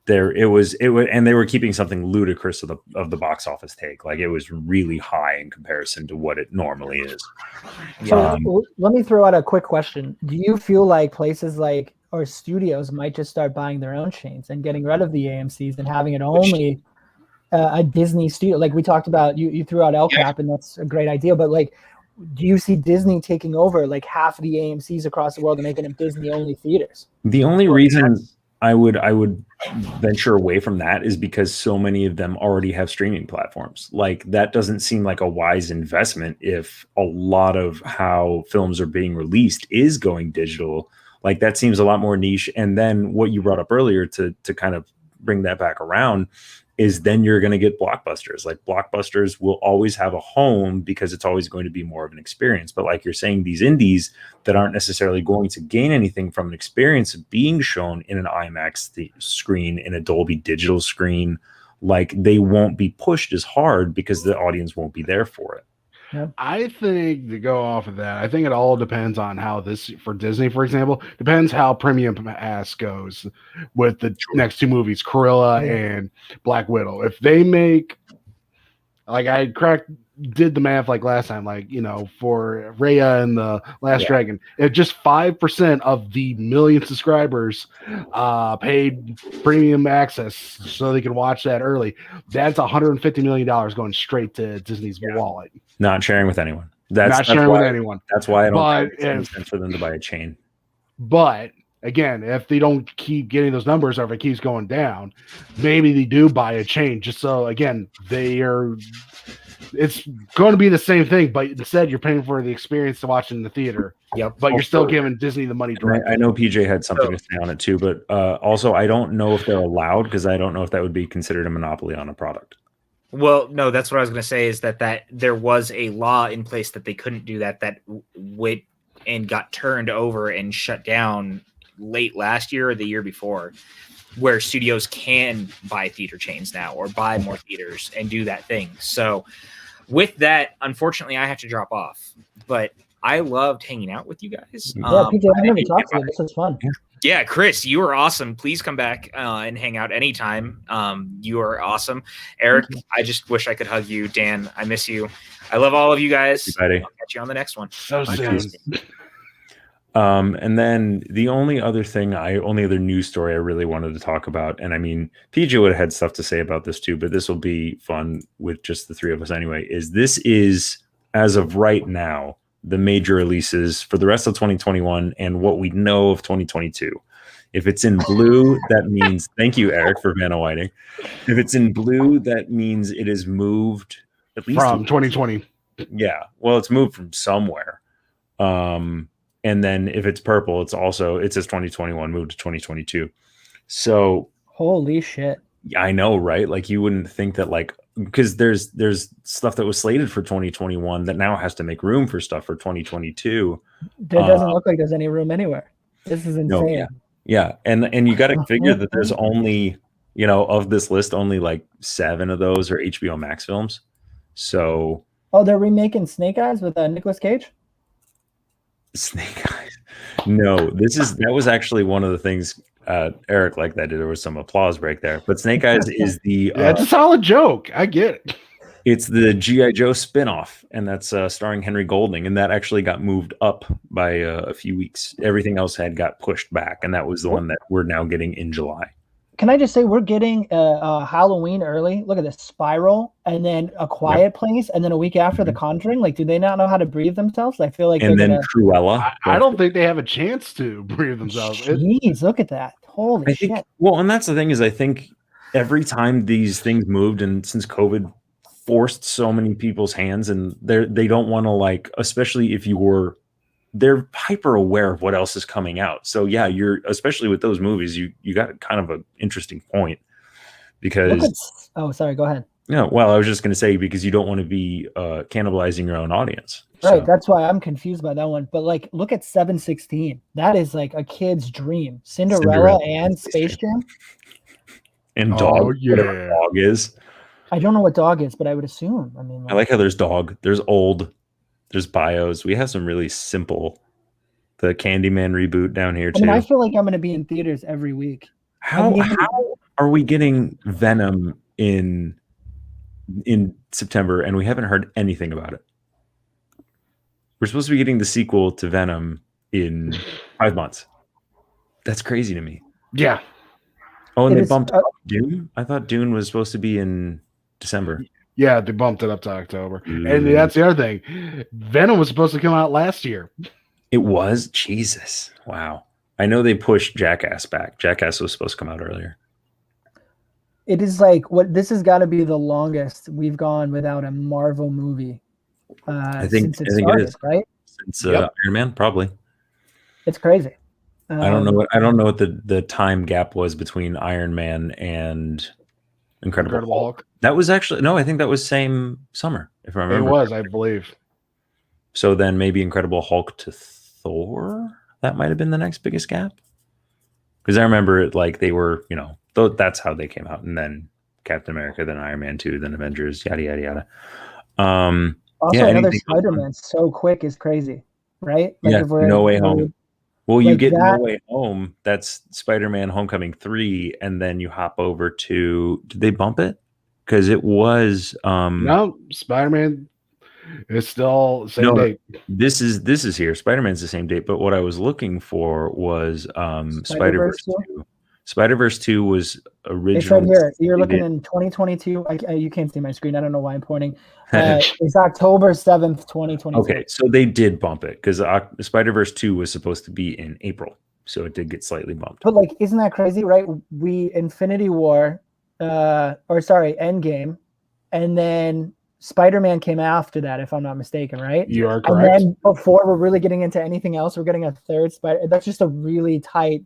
it was and they were keeping something ludicrous of the box office take. Like, it was really high in comparison to what it normally is. So let me throw out a quick question. Do you feel like places like, or studios might just start buying their own chains and getting rid of the AMCs and having it only a Disney studio? Like we talked about, you threw out El Cap, and that's a great idea, but like, do you see Disney taking over like half of the AMCs across the world and making them Disney only theaters? The only reason I would venture away from that is because so many of them already have streaming platforms. Like, that doesn't seem like a wise investment if a lot of how films are being released is going digital. Like, that seems a lot more niche. And then what you brought up earlier to kind of bring that back around is then you're going to get blockbusters. Like, blockbusters will always have a home because it's always going to be more of an experience. But like you're saying, these indies that aren't necessarily going to gain anything from an experience of being shown in an IMAX screen, in a Dolby digital screen, like, they won't be pushed as hard because the audience won't be there for it. Yep. I think, to go off of that, I think it all depends on how this, for Disney, for example, depends how Premium Pass goes with the next 2 movies, Cruella and Black Widow. If they make, like, did the math like last time, like, for Raya and the Last Dragon, if just 5% of the million subscribers paid premium access so they can watch that early, that's $150 million going straight to Disney's wallet. Not sharing with anyone. With anyone. That's why I don't think it's sense for them to buy a chain. But again, if they don't keep getting those numbers, or if it keeps going down, maybe they do buy a chain, just so, again, it's going to be the same thing, but instead you're paying for the experience to watch in the theater. Yep. But you're still giving Disney the money directly. I know PJ had something to say on it too, but also I don't know if they're allowed, because I don't know if that would be considered a monopoly on a product. Well, no, that's what I was going to say, is that there was a law in place that they couldn't do that went and got turned over and shut down late last year or the year before, where studios can buy theater chains now, or buy more theaters and do that thing. So with that, unfortunately, I have to drop off, but I loved hanging out with you guys. Yeah, PJ, I've never talked to you. This was fun. Yeah, Chris, you are awesome. Please come back and hang out anytime. You are awesome. Eric, I just wish I could hug you. Dan, I miss you. I love all of you guys. I'll catch you on the next one. So soon. And then the only other news story I really wanted to talk about, and I mean, PJ would have had stuff to say about this too, but this will be fun with just the 3 of us anyway, this is, as of right now, the major releases for the rest of 2021 and what we know of 2022. If it's in blue, that means, thank you, Eric, for Vanna Whiting. If it's in blue, that means it is moved at least from 2020. Yeah. Well, it's moved from somewhere. And then if it's purple, it says 2021 moved to 2022. So holy shit. I know, right? Like you wouldn't think that because there's stuff that was slated for 2021 that now has to make room for stuff for 2022. There doesn't look like there's any room anywhere. This is insane. No, yeah. And you got to figure that there's only, of this list, only like 7 of those are HBO Max films. So. Oh, they're remaking Snake Eyes with Nicolas Cage? Snake Eyes. No, that was actually one of the things Eric liked that there was some applause break there. But Snake Eyes is the that's a solid joke. I get it. It's the G.I. Joe spinoff, and that's starring Henry Golding, and that actually got moved up by a few weeks. Everything else got pushed back, and that was the one that we're now getting in July. Can I just say we're getting Halloween early? Look at this Spiral, and then A Quiet Place, and then a week after The Conjuring. Like, do they not know how to breathe themselves? I feel like. And then Cruella. I don't think they have a chance to breathe themselves. Jeez, look at that! Holy shit! Well, and that's the thing is, I think every time these things moved, and since COVID forced so many people's hands, and they don't want to especially if they're hyper aware of what else is coming out. So yeah, especially with those movies, you got kind of an interesting point because. Sorry, go ahead. No, well, I was just going to say because you don't want to be cannibalizing your own audience. Right, so. That's why I'm confused by that one. But look at 716. That is like a kid's dream. Cinderella and Space Jam. And Dog, whatever Dog is. I don't know what Dog is, but I would assume. I mean, I like how there's Dog, there's Old. There's Bios. We have some really simple. The Candyman reboot down here too. I feel like I'm going to be in theaters every week. How are we getting Venom in September and we haven't heard anything about it? We're supposed to be getting the sequel to Venom in 5 months. That's crazy to me. Yeah. Oh, and they bumped up Dune. I thought Dune was supposed to be in December. Yeah, they bumped it up to October. And that's the other thing. Venom was supposed to come out last year. It was? Jesus. Wow. I know they pushed Jackass back. Jackass was supposed to come out earlier. It is this has got to be the longest we've gone without a Marvel movie. I think it is, right? Since Iron Man, probably. It's crazy. I don't know what the time gap was between Iron Man and Incredible Hulk. That was actually I think that was same summer, if I remember. It was, I believe. So then maybe Incredible Hulk to Thor. That might have been the next biggest gap. Because I remember it they were, that's how they came out, and then Captain America, then Iron Man 2, then Avengers, yada yada yada. Also, another Spider-Man so quick is crazy, right? No Way Home. Well, you get No Way Home. That's Spider-Man Homecoming 3, and then you hop over to. Did they bump it? Because it was. No, Spider-Man is still same date. This is here. Spider-Man's the same date, but what I was looking for was Spider-Verse 2. Spider-Verse 2 was originally. It's right here. You're looking in 2022. You can't see my screen. I don't know why I'm pointing. It's October 7th, 2022. Okay, so they did bump it because Spider-Verse 2 was supposed to be in April, so it did get slightly bumped. But isn't that crazy, right? Infinity War, Endgame, and then Spider-Man came after that, if I'm not mistaken, right? You are correct. And then before we're really getting into anything else, we're getting a third Spider. That's just a really tight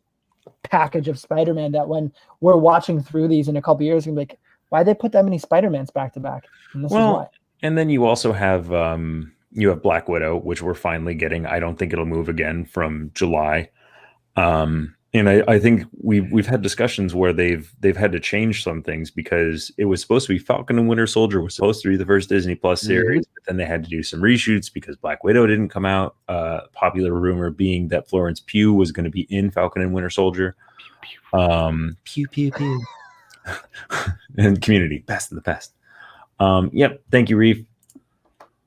package of Spider-Man that when we're watching through these in a couple years, we're gonna be like, why they put that many Spider-Mans back to back? And this is why. And then you also have Black Widow, which we're finally getting. I don't think it'll move again from July. And I think we've had discussions where they've had to change some things because it was supposed to be Falcon and Winter Soldier was supposed to be the first Disney Plus series, but then they had to do some reshoots because Black Widow didn't come out. Popular rumor being that Florence Pugh was going to be in Falcon and Winter Soldier. Pew pew pew. And Community, best of the best. Yep. Thank you, Reef.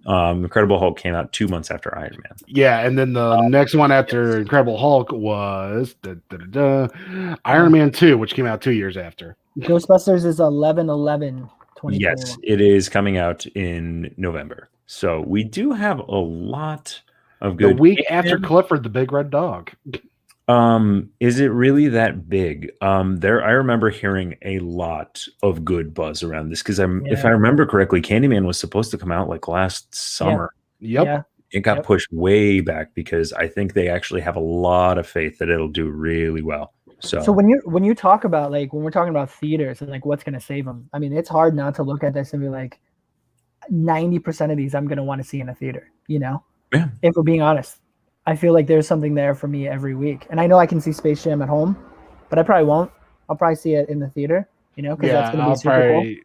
Incredible Hulk came out 2 months after Iron Man. Yeah, and then the next one after Incredible Hulk was Iron Man 2, which came out 2 years after. Ghostbusters is 11/11/2021. Yes, it is coming out in November. So we do have a lot of good. The week after Clifford the Big Red Dog. Is it really that big? I remember hearing a lot of good buzz around this because if I remember correctly, Candyman was supposed to come out like last summer. Yep. Yeah. It got pushed way back because I think they actually have a lot of faith that it'll do really well. So when you talk about like when we're talking about theaters and like what's going to save them, I mean, it's hard not to look at this and be like, 90% of these I'm going to want to see in a theater. You know, if we're being honest, I feel like there's something there for me every week, and I know I can see Space Jam at home, but I probably won't. I'll probably see it in the theater. You know, because that's going to be super cool.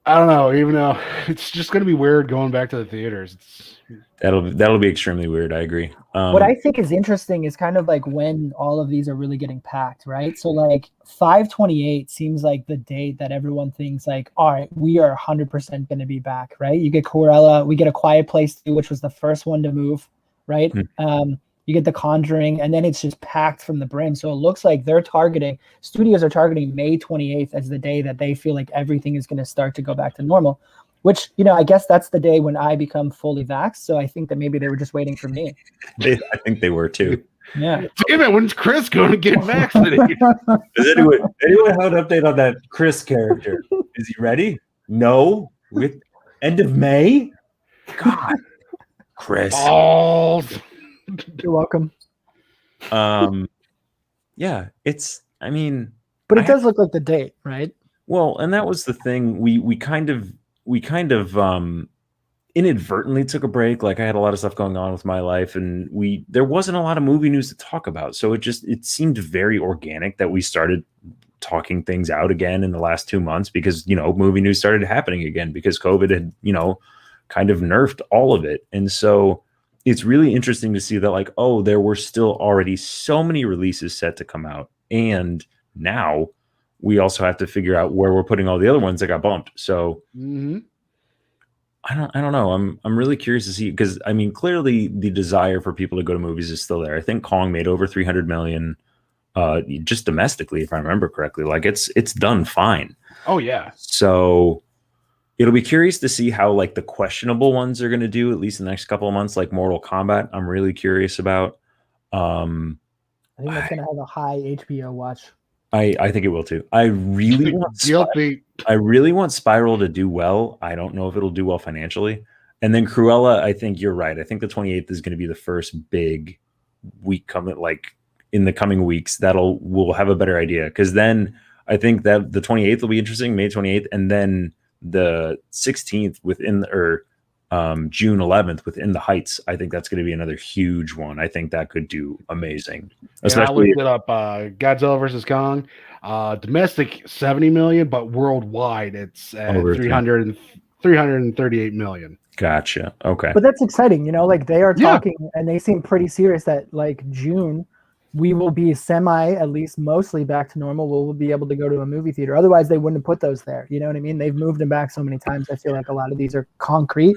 I don't know, even though it's just going to be weird going back to the theaters. That'll be extremely weird. I agree. What I think is interesting is kind of like when all of these are really getting packed, right? So like 5/28 seems like the date that everyone thinks like, all right, we are 100% going to be back, right? You get Cruella, we get A Quiet Place 2, which was the first one to move, right? You get The Conjuring, and then it's just packed from the brim. So it looks like studios are targeting May 28th as the day that they feel like everything is going to start to go back to normal, which, you know, I guess that's the day when I become fully vaxxed. So I think that maybe they were just waiting for me. I think they were too. Yeah. Damn it, when's Chris going to get vaccinated? Does anyone have an update on that Chris character? Is he ready? No. With end of May? God. Chris. Balls. You're welcome. Yeah, but it does look like the date, right? Well, and that was the thing. We kind of inadvertently took a break. Like I had a lot of stuff going on with my life, and there wasn't a lot of movie news to talk about. So it seemed very organic that we started talking things out again in the last 2 months because, you know, movie news started happening again because COVID had, you know, kind of nerfed all of it. And so it's really interesting to see that, like, oh, there were still already so many releases set to come out. And now we also have to figure out where we're putting all the other ones that got bumped. So I don't know. I'm really curious to see, because I mean, clearly the desire for people to go to movies is still there. I think Kong made over 300 million just domestically, if I remember correctly. Like it's done fine. Oh yeah. So it'll be curious to see how like the questionable ones are going to do, at least in the next couple of months, like Mortal Kombat. I'm really curious about. I think that's going to have a high HBO watch. I think it will too. I really want Spiral to do well. I don't know if it'll do well financially. And then Cruella, I think you're right. I think the 28th is going to be the first big week coming, like in the coming weeks. We'll have a better idea, because then I think that the 28th will be interesting, May 28th, and then the 16th June 11th within the Heights. I think that's going to be another huge one. I think that could do amazing. Especially, I looked it up. Godzilla versus Kong, domestic 70 million, but worldwide it's at 338 million. Gotcha. Okay. But that's exciting, you know, like they are talking and they seem pretty serious that like June we will be at least mostly back to normal. We'll be able to go to a movie theater. Otherwise they wouldn't have put those there. You know what I mean? They've moved them back so many times. I feel like a lot of these are concrete,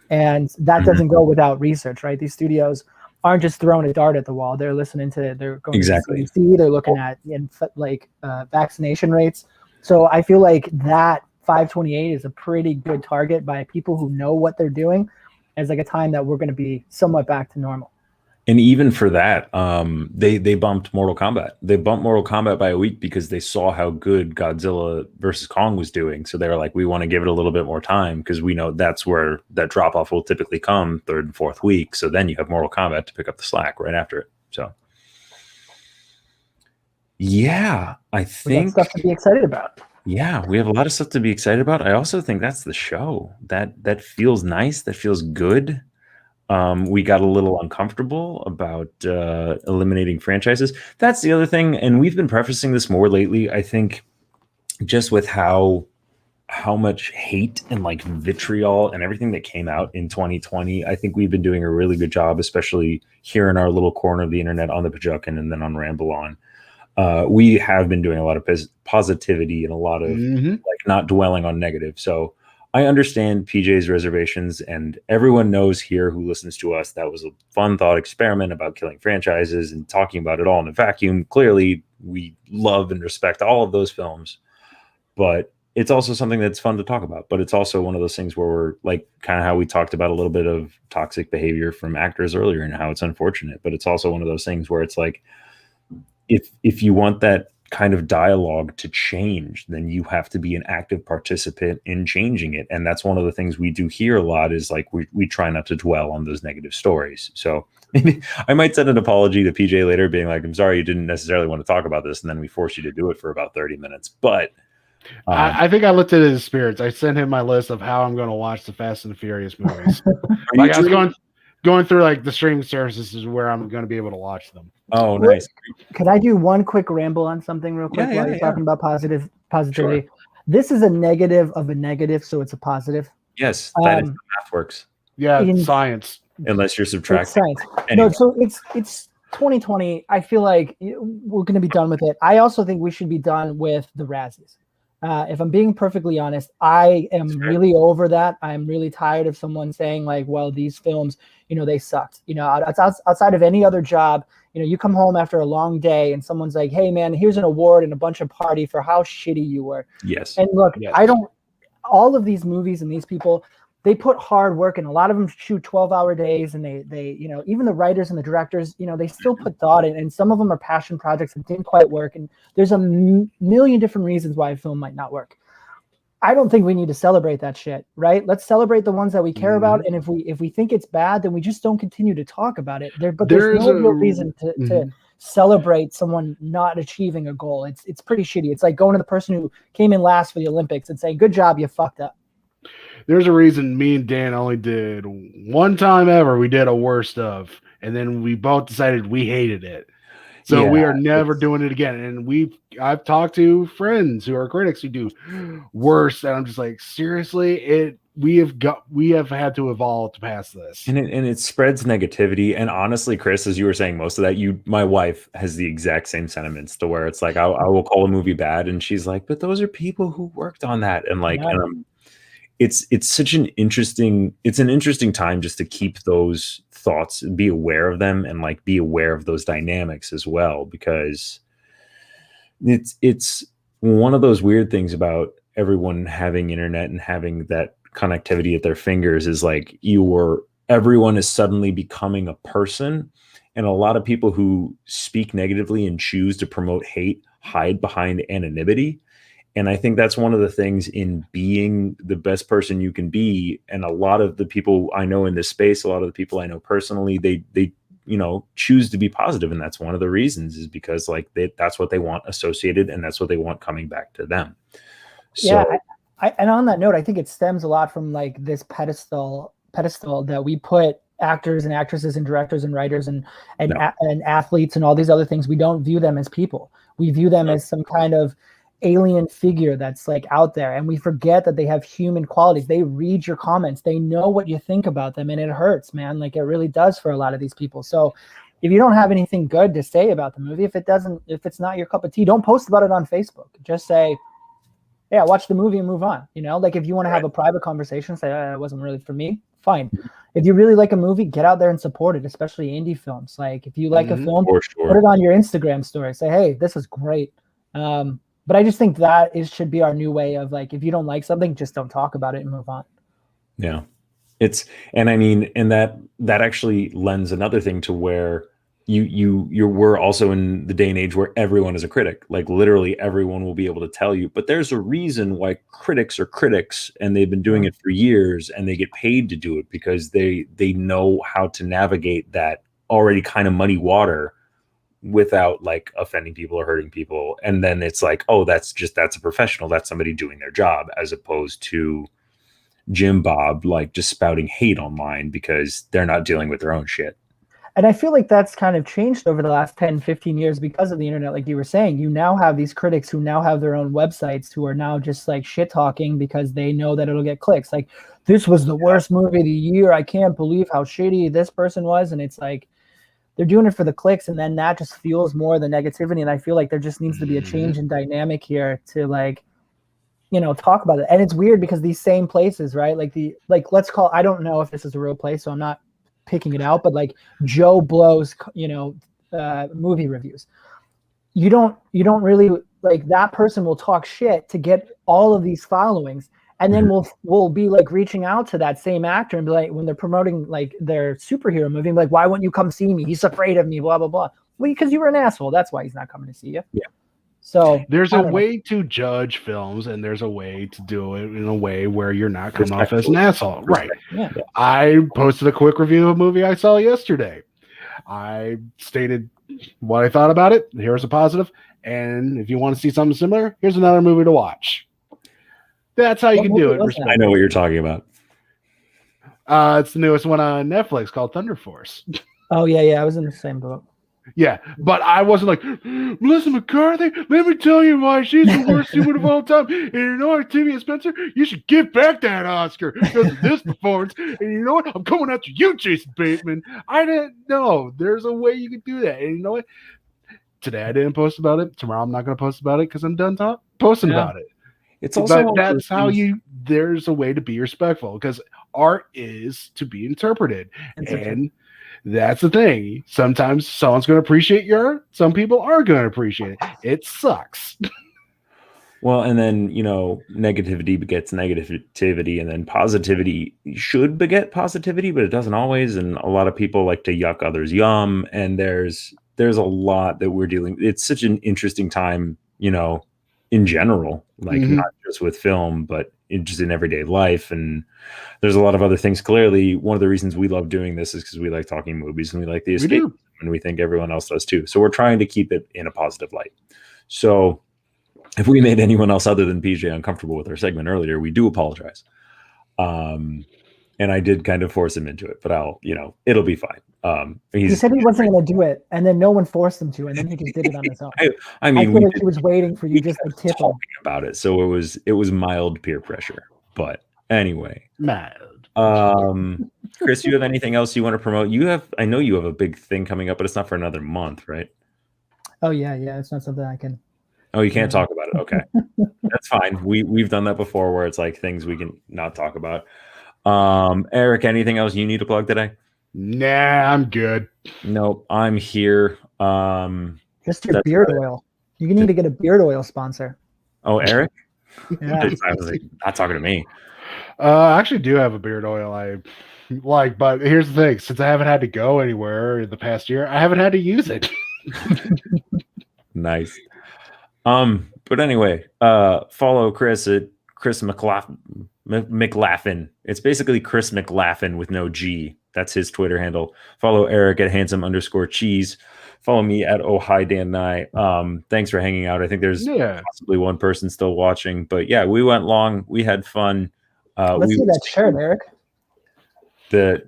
and that doesn't go without research, right? These studios aren't just throwing a dart at the wall. They're listening they're going to CDC, they're looking at vaccination rates. So I feel like that 5/28 is a pretty good target by people who know what they're doing as like a time that we're going to be somewhat back to normal. And even for that, they bumped Mortal Kombat. They bumped Mortal Kombat by a week because they saw how good Godzilla versus Kong was doing. So they were like, we want to give it a little bit more time because we know that's where that drop off will typically come, third and fourth week. So then you have Mortal Kombat to pick up the slack right after it. So yeah, I think stuff to be excited about. Yeah, we have a lot of stuff to be excited about. I also think that's the show. That feels nice. That feels good. We got a little uncomfortable about eliminating franchises. That's the other thing, and we've been prefacing this more lately. I think just with how much hate and like vitriol and everything that came out in 2020, I think we've been doing a really good job, especially here in our little corner of the internet on the Pajukin and then on Ramble on. We have been doing a lot of positivity and a lot of like not dwelling on negative. So I understand PJ's reservations, and everyone knows here who listens to us that was a fun thought experiment about killing franchises and talking about it all in a vacuum. Clearly, we love and respect all of those films, but it's also something that's fun to talk about, but it's also one of those things where we're like kind of how we talked about a little bit of toxic behavior from actors earlier and how it's unfortunate, but it's also one of those things where it's like, if you want that kind of dialogue to change, then you have to be an active participant in changing it. And that's one of the things we do here a lot is like, we try not to dwell on those negative stories. So maybe I might send an apology to PJ later being like, I'm sorry, you didn't necessarily want to talk about this. And then we force you to do it for about 30 minutes. But I think I looked at his spirits. I sent him my list of how I'm going to watch the Fast and the Furious movies. Like I was going through like the streaming services is where I'm going to be able to watch them. Oh, nice. Could I do one quick ramble on something real quick while you're talking about positivity? Sure. This is a negative of a negative, so it's a positive. Yes, that is how math works. Yeah, science. Unless you're subtracting. Anyway. No, so it's 2020. I feel like we're going to be done with it. I also think we should be done with the Razzies. If I'm being perfectly honest, I am really over that. I'm really tired of someone saying like, well, these films, they sucked. Outside of any other job, you come home after a long day and someone's like, hey man, here's an award and a bunch of party for how shitty you were. Yes. And look, all of these movies and these people, they put hard work and a lot of them shoot 12-hour days and they even the writers and the directors, they still put thought in, and some of them are passion projects that didn't quite work. And there's a million different reasons why a film might not work. I don't think we need to celebrate that shit, right? Let's celebrate the ones that we care about. And if we think it's bad, then we just don't continue to talk about it. There's no real reason to celebrate someone not achieving a goal. It's pretty shitty. It's like going to the person who came in last for the Olympics and saying, good job, you fucked up. There's a reason me and Dan only did one time ever. We did a worst of, and then we both decided we hated it. So we are never doing it again. And I've talked to friends who are critics who do worse, and I'm just like, seriously, we have had to evolve to pass this. And it spreads negativity. And honestly, Chris, as you were saying, most of that, my wife has the exact same sentiments to where it's like, I will call a movie bad, and she's like, but those are people who worked on that, and like, it's such an interesting time just to keep those thoughts, be aware of them, and like be aware of those dynamics as well, because it's one of those weird things about everyone having internet and having that connectivity at their fingers is like everyone is suddenly becoming a person, and a lot of people who speak negatively and choose to promote hate hide behind anonymity. And I think that's one of the things in being the best person you can be. And a lot of the people I know in this space, a lot of the people I know personally, they choose to be positive. And that's one of the reasons, is because like that's what they want associated, and that's what they want coming back to them. So, and on that note, I think it stems a lot from like this pedestal that we put actors and actresses and directors and writers and athletes and all these other things. We don't view them as people. We view them as some kind of alien figure that's like out there, and we forget that they have human qualities. They read your comments, they know what you think about them, and it hurts, man. Like it really does for a lot of these people. So if you don't have anything good to say about the movie, if it's not your cup of tea, don't post about it on Facebook. Just say, yeah, watch the movie and move on. Like if you want to have a private conversation, say, it wasn't really for me, fine. If you really like a movie, get out there and support it, especially indie films. Like if you like a film, put it on your Instagram story, say, hey, this is great. But I just think that should be our new way of like, if you don't like something, just don't talk about it and move on. Yeah. And that actually lends another thing to where we're also in the day and age where everyone is a critic. Like literally everyone will be able to tell you, but there's a reason why critics are critics, and they've been doing it for years, and they get paid to do it because they know how to navigate that already kind of muddy water without like offending people or hurting people. And then it's like, oh, that's a professional, that's somebody doing their job, as opposed to Jim Bob like just spouting hate online because they're not dealing with their own shit. And I feel like that's kind of changed over the last 10, 15 years because of the internet. Like you were saying, you now have these critics who now have their own websites who are now just like shit talking because they know that it'll get clicks. Like, this was the worst movie of the year. I can't believe how shitty this person was. And it's like, they're doing it for the clicks, and then that just fuels more the negativity. And I feel like there just needs to be a change in dynamic here to like, talk about it. And it's weird because these same places, right? Let's call, I don't know if this is a real place, so I'm not picking it out, but like Joe Blow's, movie reviews. You don't really like, that person will talk shit to get all of these followings, and then we'll be like reaching out to that same actor and be like, when they're promoting like their superhero movie, like, why wouldn't you come see me? He's afraid of me, blah blah blah. Well, because you were an asshole. That's why he's not coming to see you. Yeah. So there's a way to judge films, and there's a way to do it in a way where you're not coming off as an asshole. Right. Yeah. I posted a quick review of a movie I saw yesterday. I stated what I thought about it. Here's a positive. And if you want to see something similar, here's another movie to watch. That's how you can do it. I know what you're talking about. It's the newest one on Netflix called Thunder Force. Oh, yeah. I was in the same boat. Yeah, but I wasn't like, Melissa McCarthy, let me tell you why she's the worst human of all time. And you know what, Octavia Spencer, you should give back that Oscar because of this performance. And you know what, I'm coming after you, Jason Bateman. I didn't know. There's a way you could do that. And you know what? Today I didn't post about it. Tomorrow I'm not going to post about it because I'm done posting about it. It's also that's how there's a way to be respectful because art is to be interpreted. And that's the thing. Sometimes someone's going to appreciate your art. Some people aren't going to appreciate it. It sucks. Well, and then, negativity begets negativity, and then positivity should beget positivity, but it doesn't always. And a lot of people like to yuck others yum. And there's a lot that we're dealing with. It's such an interesting time, in general, like not just with film, but just in everyday life. And there's a lot of other things. Clearly, one of the reasons we love doing this is because we like talking movies and we like the escape, and we think everyone else does too. So we're trying to keep it in a positive light. So if we made anyone else other than PJ uncomfortable with our segment earlier, we do apologize. And I did kind of force him into it, but it'll be fine. He said he wasn't going to do it, and then no one forced him to, and then he just did it on his own. I mean, feel like he was waiting for you just to tip him about it, so it was mild peer pressure. But anyway, mild. Chris, you have anything else you want to promote? I know you have a big thing coming up, but it's not for another month, right? Oh yeah, it's not something I can. Oh, you can't talk about it. Okay, that's fine. We've done that before, where it's like things we can not talk about. Eric, anything else you need to plug today? Nah, I'm good. Nope, I'm here. Just your beard oil. You need to get a beard oil sponsor. Oh, Eric? Yeah. I was like, not talking to me. I actually do have a beard oil I like, but here's the thing. Since I haven't had to go anywhere in the past year, I haven't had to use it. Nice. But anyway, follow Chris at Chris McLaughlin. It's basically Chris McLaughlin with no G. That's his Twitter handle. Follow Eric at handsome_cheese. Follow me at ohhidanai. Thanks for hanging out. I think there's possibly one person still watching, but yeah, we went long. We had fun. Let's see that shirt, Eric. The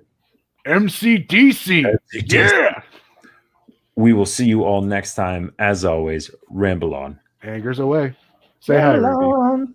MCDC. Yeah. We will see you all next time. As always, ramble on. Anger's away. Say hi, Ruby.